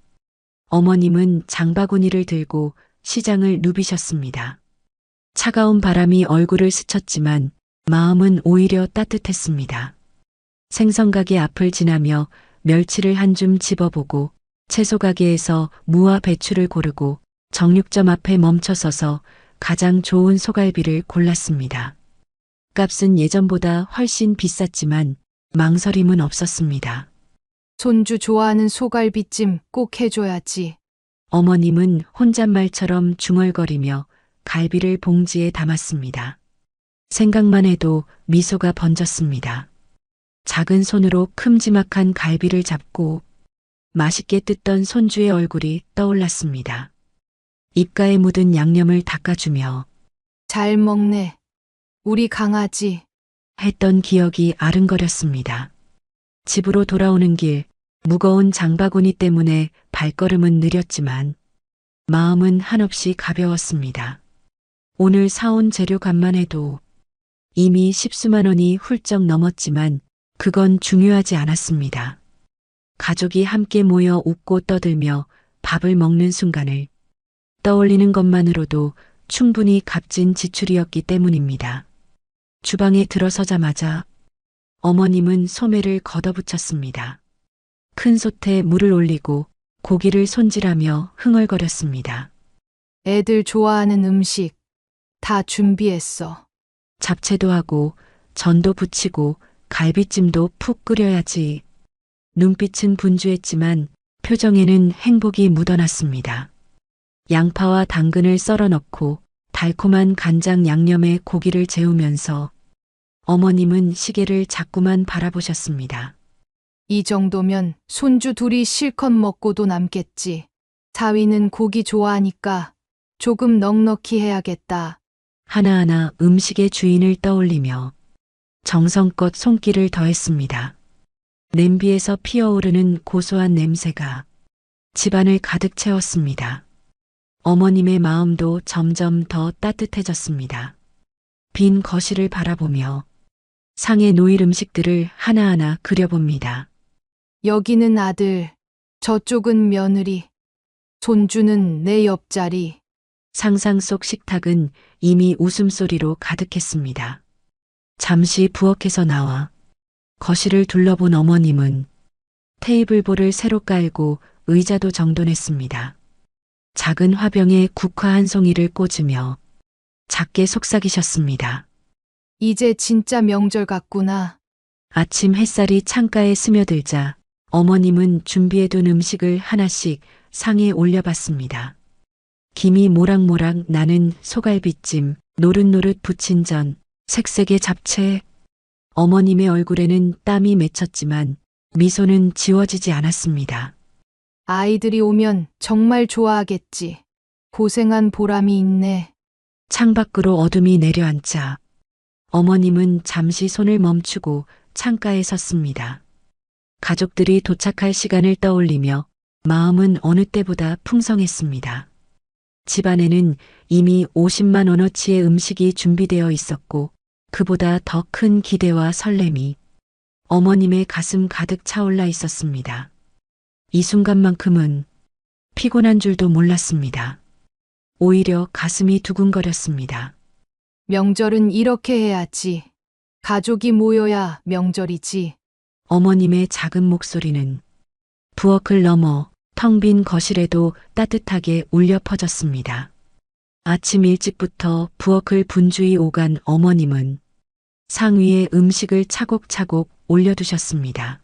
[SPEAKER 2] 어머님은 장바구니를 들고 시장을 누비셨습니다. 차가운 바람이 얼굴을 스쳤지만 마음은 오히려 따뜻했습니다. 생선가게 앞을 지나며 멸치를 한 줌 집어보고 채소 가게에서 무와 배추를 고르고 정육점 앞에 멈춰서서 가장 좋은 소갈비를 골랐습니다. 값은 예전보다 훨씬 비쌌지만 망설임은 없었습니다.
[SPEAKER 3] 손주 좋아하는 소갈비찜 꼭 해줘야지.
[SPEAKER 2] 어머님은 혼잣말처럼 중얼거리며 갈비를 봉지에 담았습니다. 생각만 해도 미소가 번졌습니다. 작은 손으로 큼지막한 갈비를 잡고 맛있게 뜯던 손주의 얼굴이 떠올랐습니다. 입가에 묻은 양념을 닦아주며
[SPEAKER 3] 잘 먹네. 우리 강아지.
[SPEAKER 2] 했던 기억이 아른거렸습니다. 집으로 돌아오는 길 무거운 장바구니 때문에 발걸음은 느렸지만 마음은 한없이 가벼웠습니다. 오늘 사온 재료값만 해도 이미 10수만 원이 훌쩍 넘었지만 그건 중요하지 않았습니다. 가족이 함께 모여 웃고 떠들며 밥을 먹는 순간을 떠올리는 것만으로도 충분히 값진 지출이었기 때문입니다. 주방에 들어서자마자 어머님은 소매를 걷어붙였습니다. 큰 솥에 물을 올리고 고기를 손질하며 흥얼거렸습니다.
[SPEAKER 3] 애들 좋아하는 음식 다 준비했어.
[SPEAKER 2] 잡채도 하고 전도 부치고 갈비찜도 푹 끓여야지. 눈빛은 분주했지만 표정에는 행복이 묻어났습니다. 양파와 당근을 썰어 넣고 달콤한 간장 양념에 고기를 재우면서 어머님은 시계를 자꾸만 바라보셨습니다.
[SPEAKER 3] 이 정도면 손주 둘이 실컷 먹고도 남겠지. 사위는 고기 좋아하니까 조금 넉넉히 해야겠다.
[SPEAKER 2] 하나하나 음식의 주인을 떠올리며 정성껏 손길을 더했습니다. 냄비에서 피어오르는 고소한 냄새가 집안을 가득 채웠습니다. 어머님의 마음도 점점 더 따뜻해졌습니다. 빈 거실을 바라보며 상에 놓일 음식들을 하나하나 그려봅니다.
[SPEAKER 3] 여기는 아들, 저쪽은 며느리, 손주는 내 옆자리.
[SPEAKER 2] 상상 속 식탁은 이미 웃음소리로 가득했습니다. 잠시 부엌에서 나와 거실을 둘러본 어머님은 테이블볼을 새로 깔고 의자도 정돈했습니다. 작은 화병에 국화 한 송이를 꽂으며 작게 속삭이셨습니다.
[SPEAKER 3] 이제 진짜 명절 같구나.
[SPEAKER 2] 아침 햇살이 창가에 스며들자 어머님은 준비해둔 음식을 하나씩 상에 올려봤습니다. 김이 모락모락 나는 소갈비찜, 노릇노릇 부친전, 색색의 잡채. 어머님의 얼굴에는 땀이 맺혔지만 미소는 지워지지 않았습니다.
[SPEAKER 3] 아이들이 오면 정말 좋아하겠지. 고생한 보람이 있네.
[SPEAKER 2] 창밖으로 어둠이 내려앉자 어머님은 잠시 손을 멈추고 창가에 섰습니다. 가족들이 도착할 시간을 떠올리며 마음은 어느 때보다 풍성했습니다. 집안에는 이미 50만 원어치의 음식이 준비되어 있었고 그보다 더 큰 기대와 설렘이 어머님의 가슴 가득 차올라 있었습니다. 이 순간만큼은 피곤한 줄도 몰랐습니다. 오히려 가슴이 두근거렸습니다.
[SPEAKER 3] 명절은 이렇게 해야지. 가족이 모여야 명절이지.
[SPEAKER 2] 어머님의 작은 목소리는 부엌을 넘어 텅 빈 거실에도 따뜻하게 울려 퍼졌습니다. 아침 일찍부터 부엌을 분주히 오간 어머님은 상 위에 음식을 차곡차곡 올려두셨습니다.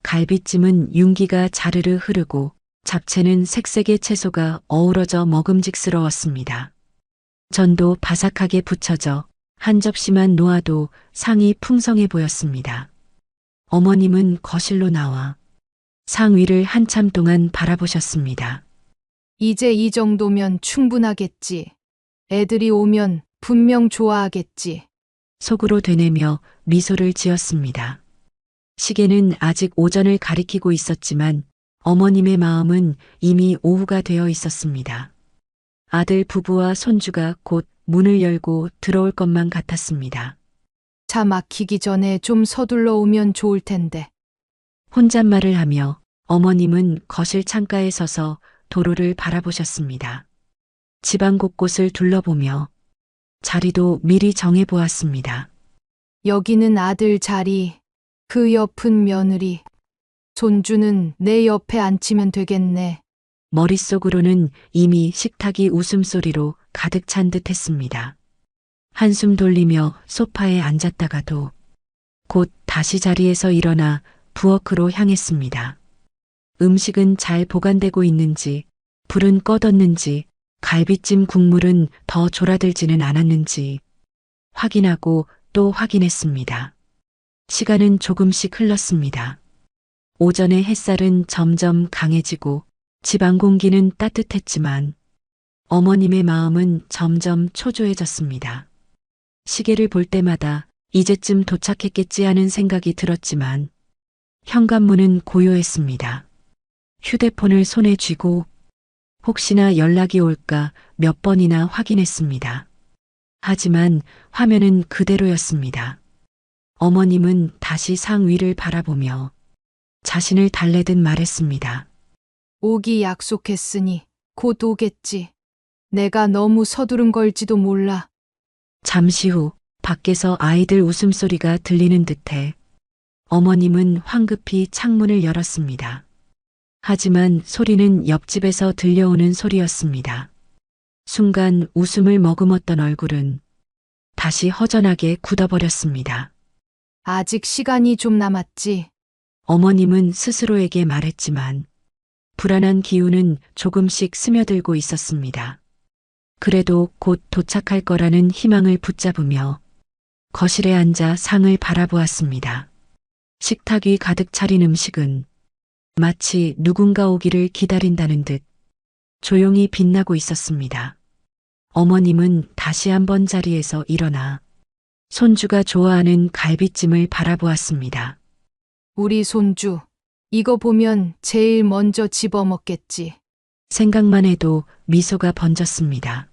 [SPEAKER 2] 갈비찜은 윤기가 자르르 흐르고 잡채는 색색의 채소가 어우러져 먹음직스러웠습니다. 전도 바삭하게 부쳐져 한 접시만 놓아도 상이 풍성해 보였습니다. 어머님은 거실로 나와 상 위를 한참 동안 바라보셨습니다.
[SPEAKER 3] 이제 이 정도면 충분하겠지. 애들이 오면 분명 좋아하겠지.
[SPEAKER 2] 속으로 되뇌며 미소를 지었습니다. 시계는 아직 오전을 가리키고 있었지만 어머님의 마음은 이미 오후가 되어 있었습니다. 아들 부부와 손주가 곧 문을 열고 들어올 것만 같았습니다.
[SPEAKER 3] 차 막히기 전에 좀 서둘러 오면 좋을 텐데.
[SPEAKER 2] 혼잣말을 하며 어머님은 거실 창가에 서서 도로를 바라보셨습니다. 집안 곳곳을 둘러보며 자리도 미리 정해 보았습니다.
[SPEAKER 3] 여기는 아들 자리, 그 옆은 며느리. 손주는 내 옆에 앉히면 되겠네.
[SPEAKER 2] 머릿속으로는 이미 식탁이 웃음소리로 가득 찬 듯 했습니다. 한숨 돌리며 소파에 앉았다가도 곧 다시 자리에서 일어나 부엌으로 향했습니다. 음식은 잘 보관되고 있는지, 불은 꺼뒀는지, 갈비찜 국물은 더 졸아들지는 않았는지 확인하고 또 확인했습니다. 시간은 조금씩 흘렀습니다. 오전의 햇살은 점점 강해지고 집안 공기는 따뜻했지만 어머님의 마음은 점점 초조해졌습니다. 시계를 볼 때마다 이제쯤 도착했겠지 하는 생각이 들었지만 현관문은 고요했습니다. 휴대폰을 손에 쥐고 혹시나 연락이 올까 몇 번이나 확인했습니다. 하지만 화면은 그대로였습니다. 어머님은 다시 상 위를 바라보며 자신을 달래듯 말했습니다.
[SPEAKER 3] 오기 약속했으니 곧 오겠지. 내가 너무 서두른 걸지도 몰라.
[SPEAKER 2] 잠시 후 밖에서 아이들 웃음소리가 들리는 듯해 어머님은 황급히 창문을 열었습니다. 하지만 소리는 옆집에서 들려오는 소리였습니다. 순간 웃음을 머금었던 얼굴은 다시 허전하게 굳어버렸습니다.
[SPEAKER 3] 아직 시간이 좀 남았지.
[SPEAKER 2] 어머님은 스스로에게 말했지만 불안한 기운은 조금씩 스며들고 있었습니다. 그래도 곧 도착할 거라는 희망을 붙잡으며 거실에 앉아 상을 바라보았습니다. 식탁 위 가득 차린 음식은 마치 누군가 오기를 기다린다는 듯 조용히 빛나고 있었습니다. 어머님은 다시 한번 자리에서 일어나 손주가 좋아하는 갈비찜을 바라보았습니다.
[SPEAKER 3] 우리 손주, 이거 보면 제일 먼저 집어먹겠지.
[SPEAKER 2] 생각만 해도 미소가 번졌습니다.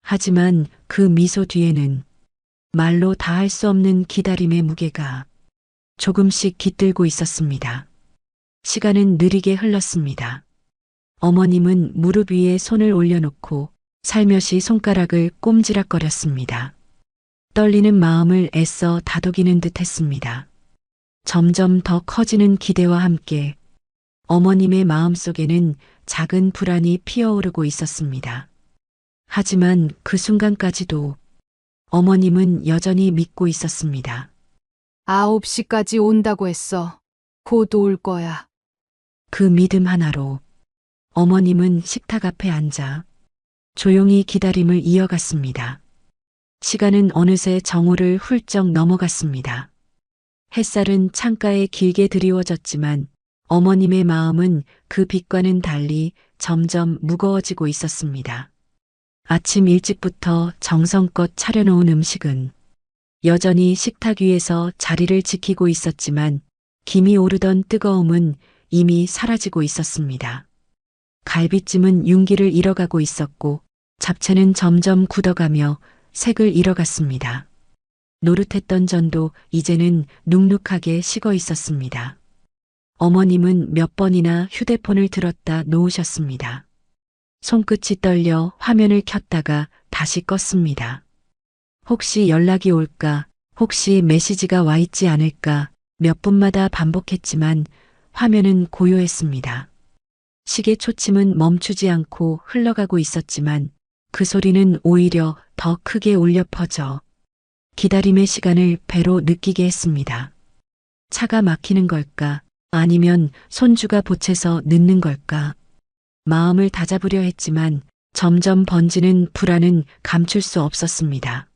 [SPEAKER 2] 하지만 그 미소 뒤에는 말로 다할 수 없는 기다림의 무게가 조금씩 깃들고 있었습니다. 시간은 느리게 흘렀습니다. 어머님은 무릎 위에 손을 올려놓고 살며시 손가락을 꼼지락거렸습니다. 떨리는 마음을 애써 다독이는 듯 했습니다. 점점 더 커지는 기대와 함께 어머님의 마음속에는 작은 불안이 피어오르고 있었습니다. 하지만 그 순간까지도 어머님은 여전히 믿고 있었습니다.
[SPEAKER 3] 9시까지 온다고 했어. 곧 올 거야.
[SPEAKER 2] 그 믿음 하나로 어머님은 식탁 앞에 앉아 조용히 기다림을 이어갔습니다. 시간은 어느새 정오를 훌쩍 넘어갔습니다. 햇살은 창가에 길게 드리워졌지만 어머님의 마음은 그 빛과는 달리 점점 무거워지고 있었습니다. 아침 일찍부터 정성껏 차려놓은 음식은 여전히 식탁 위에서 자리를 지키고 있었지만 김이 오르던 뜨거움은 이미 사라지고 있었습니다. 갈비찜은 윤기를 잃어가고 있었고 잡채는 점점 굳어가며 색을 잃어갔습니다. 노릇했던 전도 이제는 눅눅하게 식어 있었습니다. 어머님은 몇 번이나 휴대폰을 들었다 놓으셨습니다. 손끝이 떨려 화면을 켰다가 다시 껐습니다. 혹시 연락이 올까, 혹시 메시지가 와 있지 않을까 몇 분마다 반복했지만 화면은 고요했습니다. 시계 초침은 멈추지 않고 흘러가고 있었지만 그 소리는 오히려 더 크게 울려 퍼져 기다림의 시간을 배로 느끼게 했습니다. 차가 막히는 걸까? 아니면 손주가 보채서 늦는 걸까? 마음을 다잡으려 했지만 점점 번지는 불안은 감출 수 없었습니다.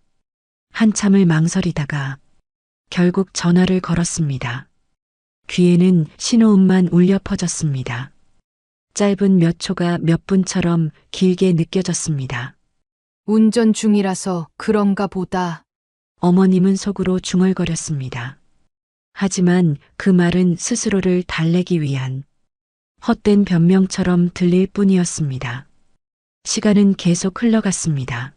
[SPEAKER 2] 한참을 망설이다가 결국 전화를 걸었습니다. 귀에는 신호음만 울려 퍼졌습니다. 짧은 몇 초가 몇 분처럼 길게 느껴졌습니다.
[SPEAKER 3] 운전 중이라서 그런가 보다.
[SPEAKER 2] 어머님은 속으로 중얼거렸습니다. 하지만 그 말은 스스로를 달래기 위한 헛된 변명처럼 들릴 뿐이었습니다. 시간은 계속 흘러갔습니다.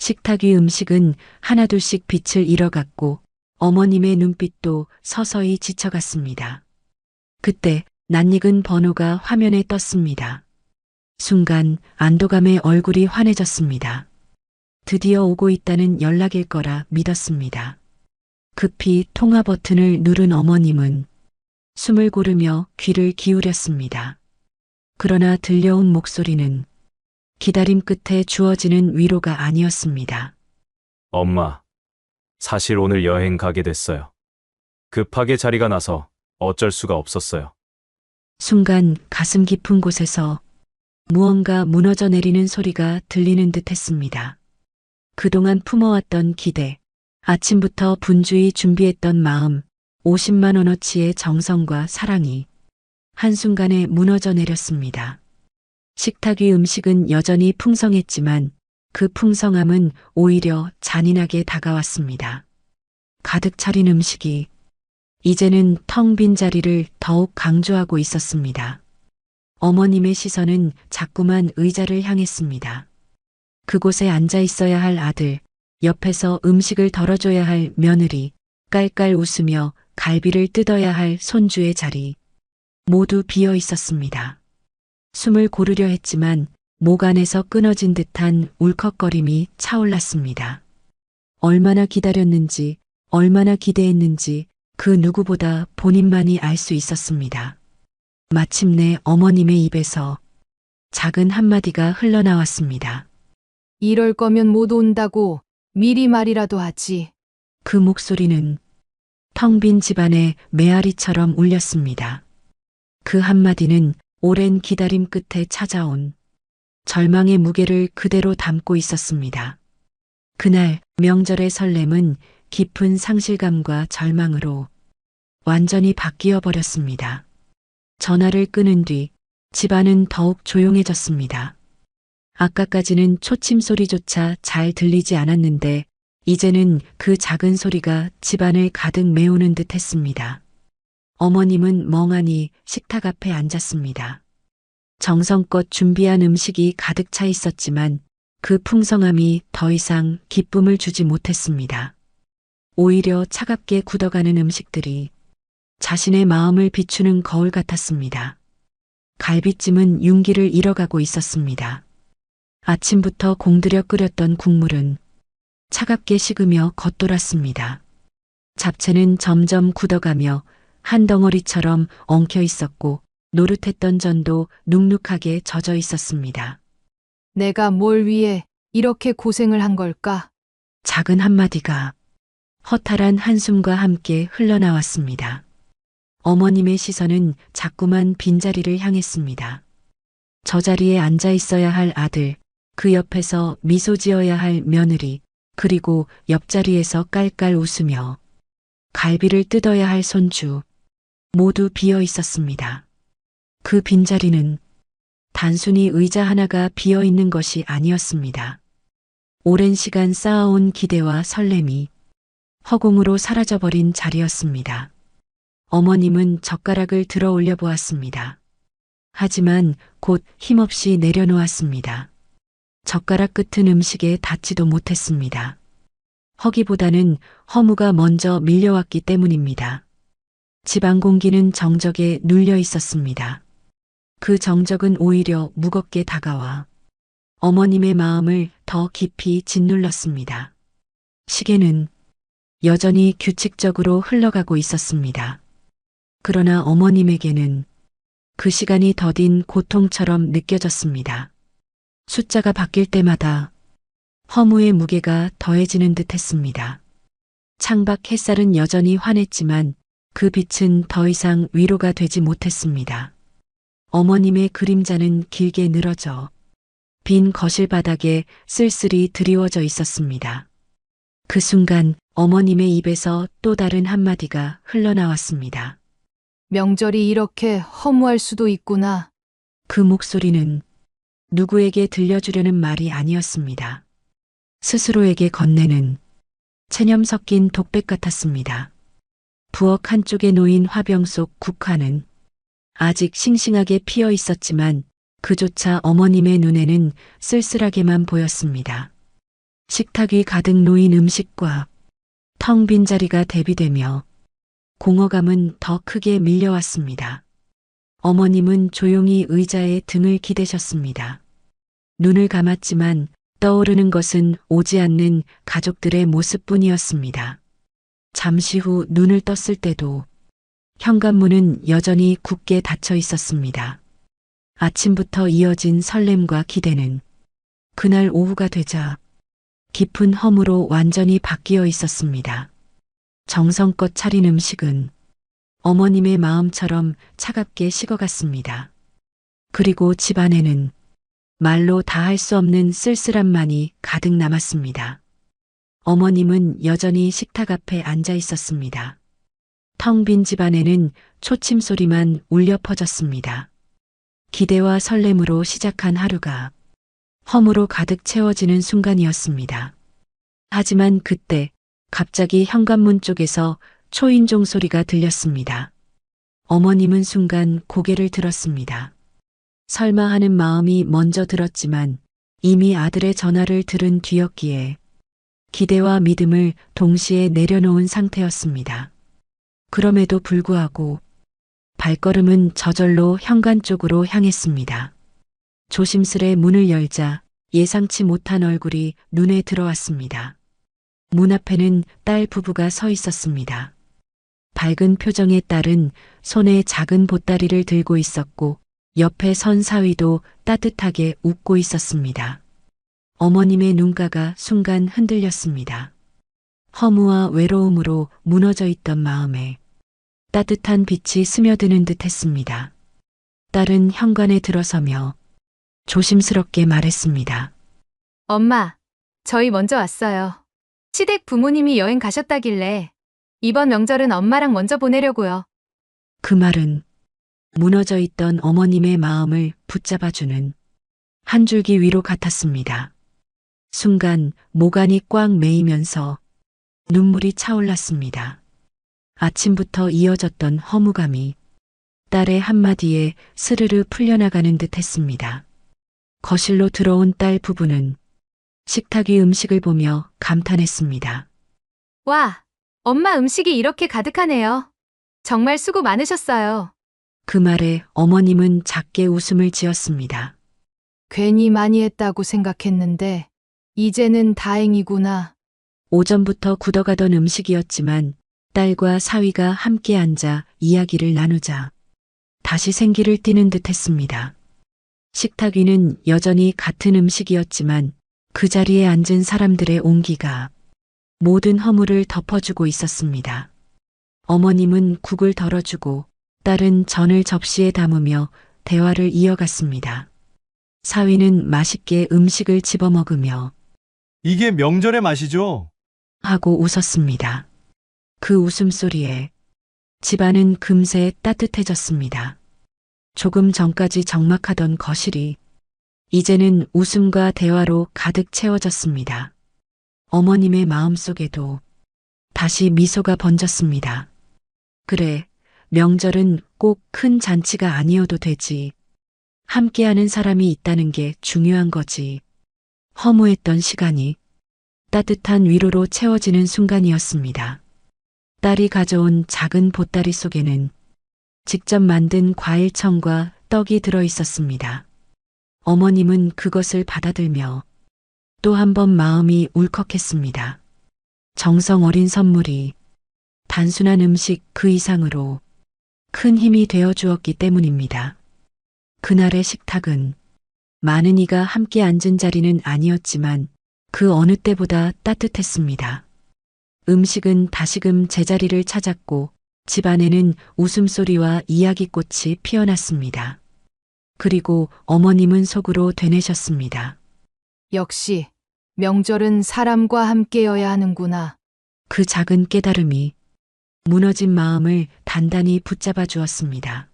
[SPEAKER 2] 식탁 위 음식은 하나둘씩 빛을 잃어갔고 어머님의 눈빛도 서서히 지쳐갔습니다. 그때 낯익은 번호가 화면에 떴습니다. 순간 안도감에 얼굴이 환해졌습니다. 드디어 오고 있다는 연락일 거라 믿었습니다. 급히 통화 버튼을 누른 어머님은 숨을 고르며 귀를 기울였습니다. 그러나 들려온 목소리는 기다림 끝에 주어지는 위로가 아니었습니다.
[SPEAKER 4] 엄마, 사실 오늘 여행 가게 됐어요. 급하게 자리가 나서 어쩔 수가 없었어요.
[SPEAKER 2] 순간 가슴 깊은 곳에서 무언가 무너져 내리는 소리가 들리는 듯 했습니다. 그동안 품어왔던 기대, 아침부터 분주히 준비했던 마음, 50만 원어치의 정성과 사랑이 한순간에 무너져 내렸습니다. 식탁 위 음식은 여전히 풍성했지만 그 풍성함은 오히려 잔인하게 다가왔습니다. 가득 차린 음식이 이제는 텅 빈 자리를 더욱 강조하고 있었습니다. 어머님의 시선은 자꾸만 의자를 향했습니다. 그곳에 앉아 있어야 할 아들, 옆에서 음식을 덜어줘야 할 며느리, 깔깔 웃으며 갈비를 뜯어야 할 손주의 자리, 모두 비어 있었습니다. 숨을 고르려 했지만 목 안에서 끊어진 듯한 울컥거림이 차올랐습니다. 얼마나 기다렸는지, 얼마나 기대했는지 그 누구보다 본인만이 알 수 있었습니다. 마침내 어머님의 입에서 작은 한마디가 흘러나왔습니다.
[SPEAKER 3] 이럴 거면 못 온다고 미리 말이라도 하지.
[SPEAKER 2] 그 목소리는 텅 빈 집안의 메아리처럼 울렸습니다. 그 한마디는 오랜 기다림 끝에 찾아온 절망의 무게를 그대로 담고 있었습니다. 그날 명절의 설렘은 깊은 상실감과 절망으로 완전히 바뀌어 버렸습니다. 전화를 끊은 뒤 집안은 더욱 조용해졌습니다. 아까까지는 초침 소리조차 잘 들리지 않았는데 이제는 그 작은 소리가 집안을 가득 메우는 듯 했습니다. 어머님은 멍하니 식탁 앞에 앉았습니다. 정성껏 준비한 음식이 가득 차 있었지만 그 풍성함이 더 이상 기쁨을 주지 못했습니다. 오히려 차갑게 굳어가는 음식들이 자신의 마음을 비추는 거울 같았습니다. 갈비찜은 윤기를 잃어가고 있었습니다. 아침부터 공들여 끓였던 국물은 차갑게 식으며 겉돌았습니다. 잡채는 점점 굳어가며 한 덩어리처럼 엉켜 있었고 노릇했던 전도 눅눅하게 젖어 있었습니다.
[SPEAKER 3] 내가 뭘 위해 이렇게 고생을 한 걸까?
[SPEAKER 2] 작은 한마디가 허탈한 한숨과 함께 흘러나왔습니다. 어머님의 시선은 자꾸만 빈자리를 향했습니다. 저 자리에 앉아 있어야 할 아들, 그 옆에서 미소 지어야 할 며느리, 그리고 옆자리에서 깔깔 웃으며 갈비를 뜯어야 할 손주, 모두 비어 있었습니다. 그 빈자리는 단순히 의자 하나가 비어 있는 것이 아니었습니다. 오랜 시간 쌓아온 기대와 설렘이 허공으로 사라져버린 자리였습니다. 어머님은 젓가락을 들어 올려 보았습니다. 하지만 곧 힘없이 내려놓았습니다. 젓가락 끝은 음식에 닿지도 못했습니다. 허기보다는 허무가 먼저 밀려왔기 때문입니다. 집안 공기는 정적에 눌려 있었습니다. 그 정적은 오히려 무겁게 다가와 어머님의 마음을 더 깊이 짓눌렀습니다. 시계는 여전히 규칙적으로 흘러가고 있었습니다. 그러나 어머님에게는 그 시간이 더딘 고통처럼 느껴졌습니다. 숫자가 바뀔 때마다 허무의 무게가 더해지는 듯 했습니다. 창밖 햇살은 여전히 환했지만 그 빛은 더 이상 위로가 되지 못했습니다. 어머님의 그림자는 길게 늘어져 빈 거실 바닥에 쓸쓸히 드리워져 있었습니다. 그 순간 어머님의 입에서 또 다른 한마디가 흘러나왔습니다.
[SPEAKER 3] 명절이 이렇게 허무할 수도 있구나.
[SPEAKER 2] 그 목소리는 누구에게 들려주려는 말이 아니었습니다. 스스로에게 건네는 체념 섞인 독백 같았습니다. 부엌 한쪽에 놓인 화병 속 국화는 아직 싱싱하게 피어 있었지만 그조차 어머님의 눈에는 쓸쓸하게만 보였습니다. 식탁 위 가득 놓인 음식과 텅 빈 자리가 대비되며 공허감은 더 크게 밀려왔습니다. 어머님은 조용히 의자에 등을 기대셨습니다. 눈을 감았지만 떠오르는 것은 오지 않는 가족들의 모습뿐이었습니다. 잠시 후 눈을 떴을 때도 현관문은 여전히 굳게 닫혀 있었습니다. 아침부터 이어진 설렘과 기대는 그날 오후가 되자 깊은 허무로 완전히 바뀌어 있었습니다. 정성껏 차린 음식은 어머님의 마음처럼 차갑게 식어갔습니다. 그리고 집안에는 말로 다 할 수 없는 쓸쓸함만이 가득 남았습니다. 어머님은 여전히 식탁 앞에 앉아 있었습니다. 텅 빈 집안에는 초침 소리만 울려 퍼졌습니다. 기대와 설렘으로 시작한 하루가 허무로 가득 채워지는 순간이었습니다. 하지만 그때 갑자기 현관문 쪽에서 초인종 소리가 들렸습니다. 어머님은 순간 고개를 들었습니다. 설마 하는 마음이 먼저 들었지만 이미 아들의 전화를 들은 뒤였기에 기대와 믿음을 동시에 내려놓은 상태였습니다. 그럼에도 불구하고 발걸음은 저절로 현관 쪽으로 향했습니다. 조심스레 문을 열자 예상치 못한 얼굴이 눈에 들어왔습니다. 문 앞에는 딸 부부가 서 있었습니다. 밝은 표정의 딸은 손에 작은 보따리를 들고 있었고 옆에 선 사위도 따뜻하게 웃고 있었습니다. 어머님의 눈가가 순간 흔들렸습니다. 허무와 외로움으로 무너져 있던 마음에 따뜻한 빛이 스며드는 듯 했습니다. 딸은 현관에 들어서며 조심스럽게 말했습니다.
[SPEAKER 3] 엄마, 저희 먼저 왔어요. 시댁 부모님이 여행 가셨다길래 이번 명절은 엄마랑 먼저 보내려고요.
[SPEAKER 2] 그 말은 무너져 있던 어머님의 마음을 붙잡아주는 한 줄기 위로 같았습니다. 순간 모간이 꽉 메이면서 눈물이 차올랐습니다. 아침부터 이어졌던 허무감이 딸의 한마디에 스르르 풀려나가는 듯 했습니다. 거실로 들어온 딸 부부는 식탁 위 음식을 보며 감탄했습니다.
[SPEAKER 3] 와, 엄마 음식이 이렇게 가득하네요. 정말 수고 많으셨어요.
[SPEAKER 2] 그 말에 어머님은 작게 웃음을 지었습니다.
[SPEAKER 3] 괜히 많이 했다고 생각했는데 이제는 다행이구나.
[SPEAKER 2] 오전부터 굳어가던 음식이었지만 딸과 사위가 함께 앉아 이야기를 나누자 다시 생기를 띠는 듯 했습니다. 식탁 위는 여전히 같은 음식이었지만 그 자리에 앉은 사람들의 온기가 모든 허물을 덮어주고 있었습니다. 어머님은 국을 덜어주고 딸은 전을 접시에 담으며 대화를 이어갔습니다. 사위는 맛있게 음식을 집어먹으며
[SPEAKER 5] 이게 명절의 맛이죠?
[SPEAKER 2] 하고 웃었습니다. 그 웃음소리에 집안은 금세 따뜻해졌습니다. 조금 전까지 적막하던 거실이 이제는 웃음과 대화로 가득 채워졌습니다. 어머님의 마음속에도 다시 미소가 번졌습니다. 그래, 명절은 꼭 큰 잔치가 아니어도 되지. 함께하는 사람이 있다는 게 중요한 거지. 허무했던 시간이 따뜻한 위로로 채워지는 순간이었습니다. 딸이 가져온 작은 보따리 속에는 직접 만든 과일청과 떡이 들어 있었습니다. 어머님은 그것을 받아들며 또 한 번 마음이 울컥했습니다. 정성 어린 선물이 단순한 음식 그 이상으로 큰 힘이 되어 주었기 때문입니다. 그날의 식탁은 많은 이가 함께 앉은 자리는 아니었지만 그 어느 때보다 따뜻했습니다. 음식은 다시금 제자리를 찾았고 집안에는 웃음소리와 이야기꽃이 피어났습니다. 그리고 어머님은 속으로 되뇌셨습니다.
[SPEAKER 3] 역시 명절은 사람과 함께여야 하는구나.
[SPEAKER 2] 그 작은 깨달음이 무너진 마음을 단단히 붙잡아 주었습니다.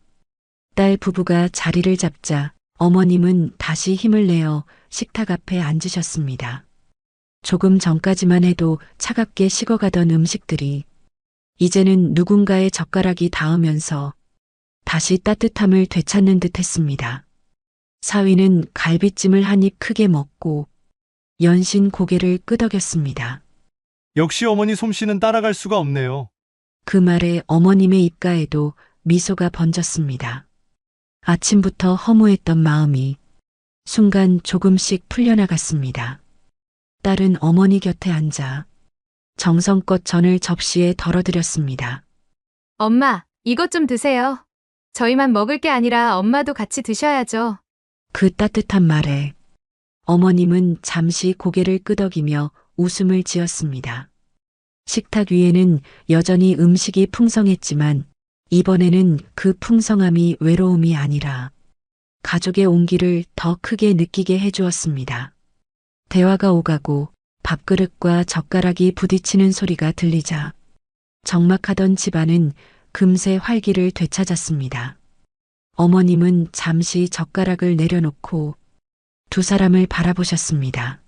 [SPEAKER 2] 딸 부부가 자리를 잡자 어머님은 다시 힘을 내어 식탁 앞에 앉으셨습니다. 조금 전까지만 해도 차갑게 식어가던 음식들이 이제는 누군가의 젓가락이 닿으면서 다시 따뜻함을 되찾는 듯 했습니다. 사위는 갈비찜을 한 입 크게 먹고 연신 고개를 끄덕였습니다.
[SPEAKER 5] 역시 어머니 솜씨는 따라갈 수가 없네요.
[SPEAKER 2] 그 말에 어머님의 입가에도 미소가 번졌습니다. 아침부터 허무했던 마음이 순간 조금씩 풀려나갔습니다. 딸은 어머니 곁에 앉아 정성껏 전을 접시에 덜어드렸습니다.
[SPEAKER 3] 엄마, 이것 좀 드세요. 저희만 먹을 게 아니라 엄마도 같이 드셔야죠.
[SPEAKER 2] 그 따뜻한 말에 어머님은 잠시 고개를 끄덕이며 웃음을 지었습니다. 식탁 위에는 여전히 음식이 풍성했지만 이번에는 그 풍성함이 외로움이 아니라 가족의 온기를 더 크게 느끼게 해주었습니다. 대화가 오가고 밥그릇과 젓가락이 부딪히는 소리가 들리자 적막하던 집안은 금세 활기를 되찾았습니다. 어머님은 잠시 젓가락을 내려놓고 두 사람을 바라보셨습니다.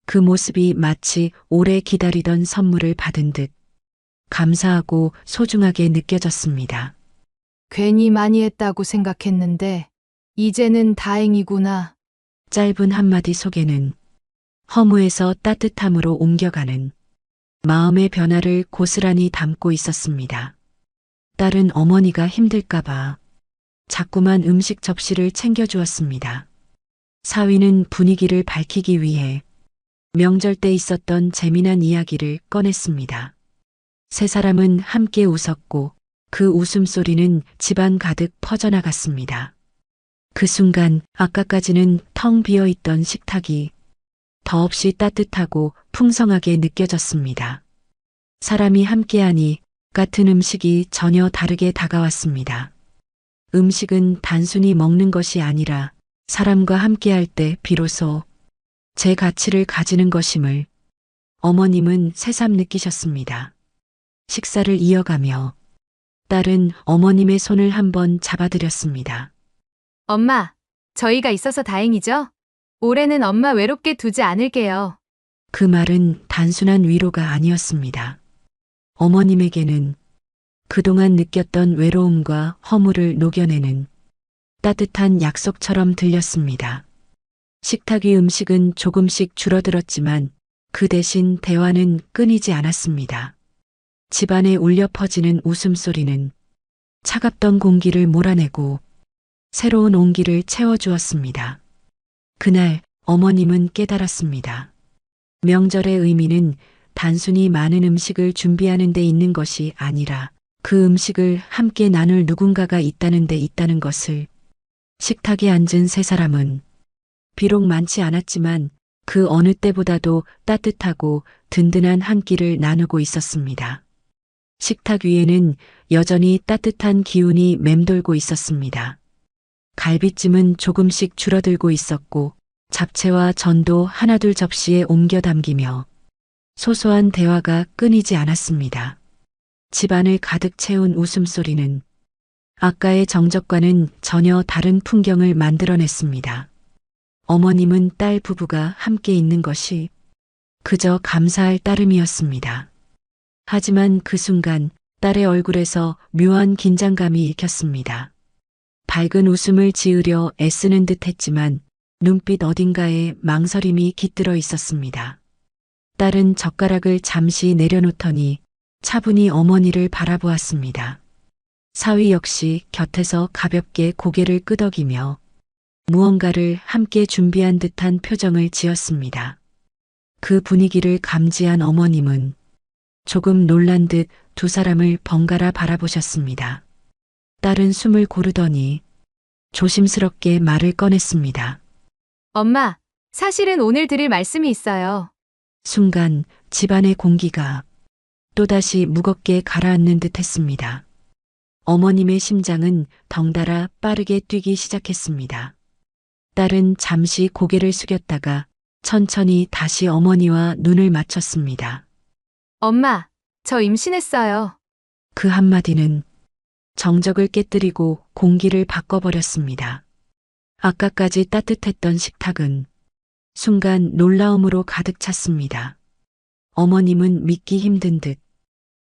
[SPEAKER 2] 그 모습이 마치 오래 기다리던 선물을 받은 듯 감사하고 소중하게 느껴졌습니다.
[SPEAKER 3] 괜히 많이 했다고 생각했는데, 이제는 다행이구나.
[SPEAKER 2] 짧은 한마디 속에는 허무에서 따뜻함으로 옮겨가는 마음의 변화를 고스란히 담고 있었습니다. 딸은 어머니가 힘들까봐 자꾸만 음식 접시를 챙겨주었습니다. 사위는 분위기를 밝히기 위해 명절 때 있었던 재미난 이야기를 꺼냈습니다. 세 사람은 함께 웃었고 그 웃음소리는 집안 가득 퍼져나갔습니다. 그 순간 아까까지는 텅 비어있던 식탁이 더없이 따뜻하고 풍성하게 느껴졌습니다. 사람이 함께하니 같은 음식이 전혀 다르게 다가왔습니다. 음식은 단순히 먹는 것이 아니라 사람과 함께할 때 비로소 제 가치를 가지는 것임을 어머님은 새삼 느끼셨습니다. 식사를 이어가며 딸은 어머님의 손을 한번 잡아드렸습니다.
[SPEAKER 3] 엄마, 저희가 있어서 다행이죠? 올해는 엄마 외롭게 두지 않을게요.
[SPEAKER 2] 그 말은 단순한 위로가 아니었습니다. 어머님에게는 그동안 느꼈던 외로움과 허물을 녹여내는 따뜻한 약속처럼 들렸습니다. 식탁 위 음식은 조금씩 줄어들었지만 그 대신 대화는 끊이지 않았습니다. 집안에 울려 퍼지는 웃음소리는 차갑던 공기를 몰아내고 새로운 온기를 채워주었습니다. 그날 어머님은 깨달았습니다. 명절의 의미는 단순히 많은 음식을 준비하는 데 있는 것이 아니라 그 음식을 함께 나눌 누군가가 있다는 데 있다는 것을. 식탁에 앉은 세 사람은 비록 많지 않았지만 그 어느 때보다도 따뜻하고 든든한 한 끼를 나누고 있었습니다. 식탁 위에는 여전히 따뜻한 기운이 맴돌고 있었습니다. 갈비찜은 조금씩 줄어들고 있었고 잡채와 전도 하나둘 접시에 옮겨 담기며 소소한 대화가 끊이지 않았습니다. 집안을 가득 채운 웃음소리는 아까의 정적과는 전혀 다른 풍경을 만들어냈습니다. 어머님은 딸 부부가 함께 있는 것이 그저 감사할 따름이었습니다. 하지만 그 순간 딸의 얼굴에서 묘한 긴장감이 읽혔습니다. 밝은 웃음을 지으려 애쓰는 듯 했지만 눈빛 어딘가에 망설임이 깃들어 있었습니다. 딸은 젓가락을 잠시 내려놓더니 차분히 어머니를 바라보았습니다. 사위 역시 곁에서 가볍게 고개를 끄덕이며 무언가를 함께 준비한 듯한 표정을 지었습니다. 그 분위기를 감지한 어머님은 조금 놀란 듯 두 사람을 번갈아 바라보셨습니다. 딸은 숨을 고르더니 조심스럽게 말을 꺼냈습니다.
[SPEAKER 3] 엄마, 사실은 오늘 드릴 말씀이 있어요.
[SPEAKER 2] 순간 집안의 공기가 또다시 무겁게 가라앉는 듯 했습니다. 어머님의 심장은 덩달아 빠르게 뛰기 시작했습니다. 딸은 잠시 고개를 숙였다가 천천히 다시 어머니와 눈을 맞췄습니다.
[SPEAKER 3] 엄마, 저 임신했어요.
[SPEAKER 2] 그 한마디는 정적을 깨뜨리고 공기를 바꿔버렸습니다. 아까까지 따뜻했던 식탁은 순간 놀라움으로 가득 찼습니다. 어머님은 믿기 힘든 듯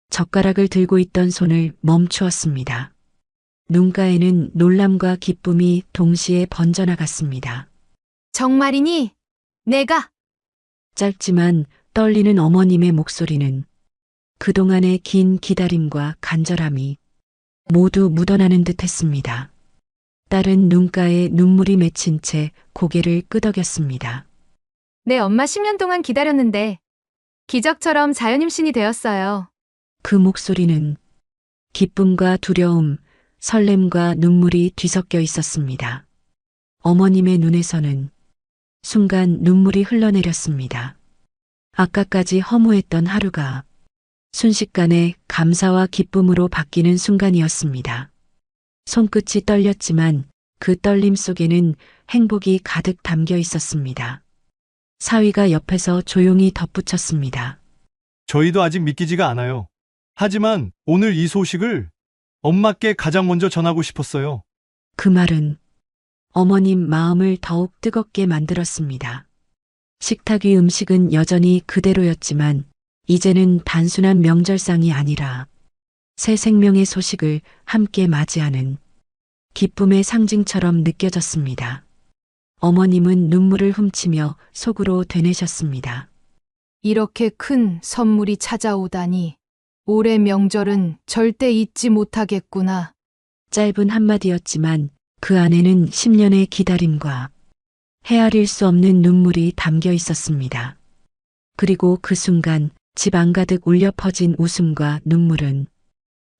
[SPEAKER 2] 젓가락을 들고 있던 손을 멈추었습니다. 눈가에는 놀람과 기쁨이 동시에 번져나갔습니다.
[SPEAKER 3] 정말이니? 내가?
[SPEAKER 2] 짧지만 떨리는 어머님의 목소리는 그동안의 긴 기다림과 간절함이 모두 묻어나는 듯 했습니다. 딸은 눈가에 눈물이 맺힌 채 고개를 끄덕였습니다.
[SPEAKER 3] 내 엄마 10년 동안 기다렸는데 기적처럼 자연임신이 되었어요.
[SPEAKER 2] 그 목소리는 기쁨과 두려움, 설렘과 눈물이 뒤섞여 있었습니다. 어머님의 눈에서는 순간 눈물이 흘러내렸습니다. 아까까지 허무했던 하루가 순식간에 감사와 기쁨으로 바뀌는 순간이었습니다. 손끝이 떨렸지만 그 떨림 속에는 행복이 가득 담겨 있었습니다. 사위가 옆에서 조용히 덧붙였습니다.
[SPEAKER 5] 저희도 아직 믿기지가 않아요. 하지만 오늘 이 소식을 엄마께 가장 먼저 전하고 싶었어요.
[SPEAKER 2] 그 말은 어머님 마음을 더욱 뜨겁게 만들었습니다. 식탁 위 음식은 여전히 그대로였지만 이제는 단순한 명절상이 아니라 새 생명의 소식을 함께 맞이하는 기쁨의 상징처럼 느껴졌습니다. 어머님은 눈물을 훔치며 속으로 되뇌셨습니다.
[SPEAKER 3] 이렇게 큰 선물이 찾아오다니 올해 명절은 절대 잊지 못하겠구나.
[SPEAKER 2] 짧은 한마디였지만 그 안에는 10년의 기다림과 헤아릴 수 없는 눈물이 담겨 있었습니다. 그리고 그 순간 집 안가득 울려 퍼진 웃음과 눈물은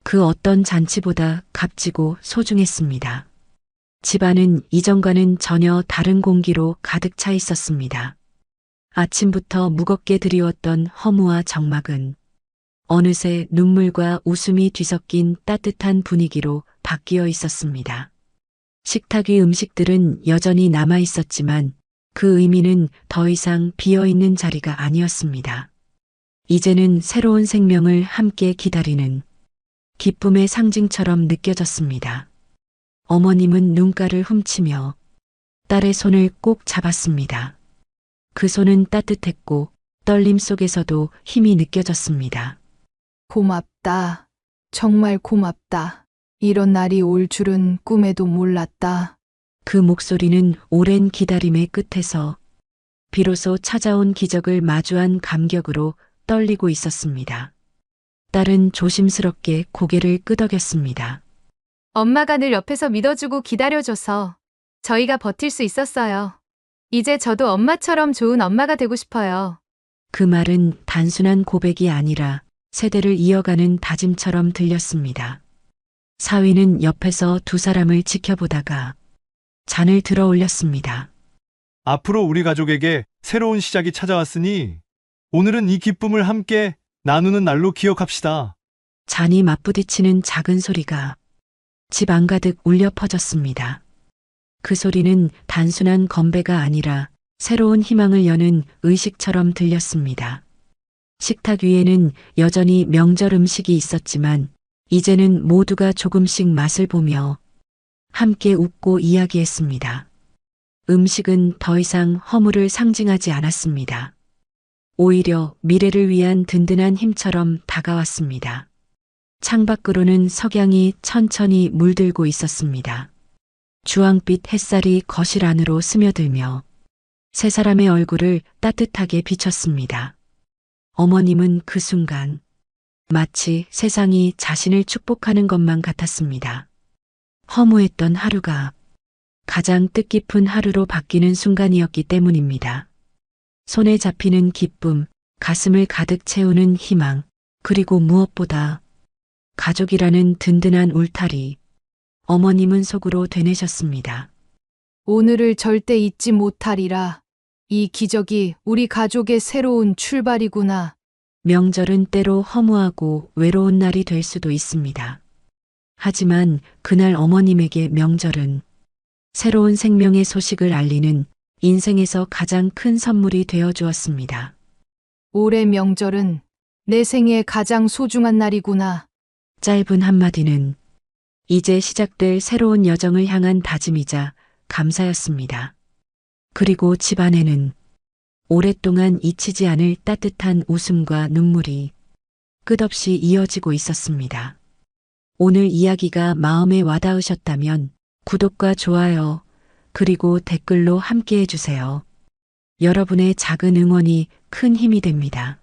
[SPEAKER 2] 그 어떤 잔치보다 값지고 소중했습니다. 집안은 이전과는 전혀 다른 공기로 가득 차 있었습니다. 아침부터 무겁게 드리웠던 허무와 적막은 어느새 눈물과 웃음이 뒤섞인 따뜻한 분위기로 바뀌어 있었습니다. 식탁 위 음식들은 여전히 남아 있었지만 그 의미는 더 이상 비어 있는 자리가 아니었습니다. 이제는 새로운 생명을 함께 기다리는 기쁨의 상징처럼 느껴졌습니다. 어머님은 눈가를 훔치며 딸의 손을 꼭 잡았습니다. 그 손은 따뜻했고 떨림 속에서도 힘이 느껴졌습니다.
[SPEAKER 3] 고맙다. 정말 고맙다. 이런 날이 올 줄은 꿈에도 몰랐다.
[SPEAKER 2] 그 목소리는 오랜 기다림의 끝에서 비로소 찾아온 기적을 마주한 감격으로 떨리고 있었습니다. 딸은 조심스럽게 고개를 끄덕였습니다.
[SPEAKER 3] 엄마가 늘 옆에서 믿어주고 기다려줘서 저희가 버틸 수 있었어요. 이제 저도 엄마처럼 좋은 엄마가 되고 싶어요.
[SPEAKER 2] 그 말은 단순한 고백이 아니라 세대를 이어가는 다짐처럼 들렸습니다. 사위는 옆에서 두 사람을 지켜보다가 잔을 들어 올렸습니다.
[SPEAKER 5] 앞으로 우리 가족에게 새로운 시작이 찾아왔으니 오늘은 이 기쁨을 함께 나누는 날로 기억합시다.
[SPEAKER 2] 잔이 맞부딪히는 작은 소리가 집 안가득 울려 퍼졌습니다. 그 소리는 단순한 건배가 아니라 새로운 희망을 여는 의식처럼 들렸습니다. 식탁 위에는 여전히 명절 음식이 있었지만 이제는 모두가 조금씩 맛을 보며 함께 웃고 이야기했습니다. 음식은 더 이상 허물을 상징하지 않았습니다. 오히려 미래를 위한 든든한 힘처럼 다가왔습니다. 창밖으로는 석양이 천천히 물들고 있었습니다. 주황빛 햇살이 거실 안으로 스며들며 세 사람의 얼굴을 따뜻하게 비췄습니다. 어머님은 그 순간 마치 세상이 자신을 축복하는 것만 같았습니다. 허무했던 하루가 가장 뜻깊은 하루로 바뀌는 순간이었기 때문입니다. 손에 잡히는 기쁨, 가슴을 가득 채우는 희망, 그리고 무엇보다 가족이라는 든든한 울타리. 어머님은 속으로 되뇌셨습니다.
[SPEAKER 3] 오늘을 절대 잊지 못하리라. 이 기적이 우리 가족의 새로운 출발이구나.
[SPEAKER 2] 명절은 때로 허무하고 외로운 날이 될 수도 있습니다. 하지만 그날 어머님에게 명절은 새로운 생명의 소식을 알리는 인생에서 가장 큰 선물이 되어 주었습니다.
[SPEAKER 3] 올해 명절은 내 생애 가장 소중한 날이구나.
[SPEAKER 2] 짧은 한마디는 이제 시작될 새로운 여정을 향한 다짐이자 감사였습니다. 그리고 집안에는 오랫동안 잊히지 않을 따뜻한 웃음과 눈물이 끝없이 이어지고 있었습니다. 오늘 이야기가 마음에 와닿으셨다면 구독과 좋아요, 그리고 댓글로 함께 해주세요. 여러분의 작은 응원이 큰 힘이 됩니다.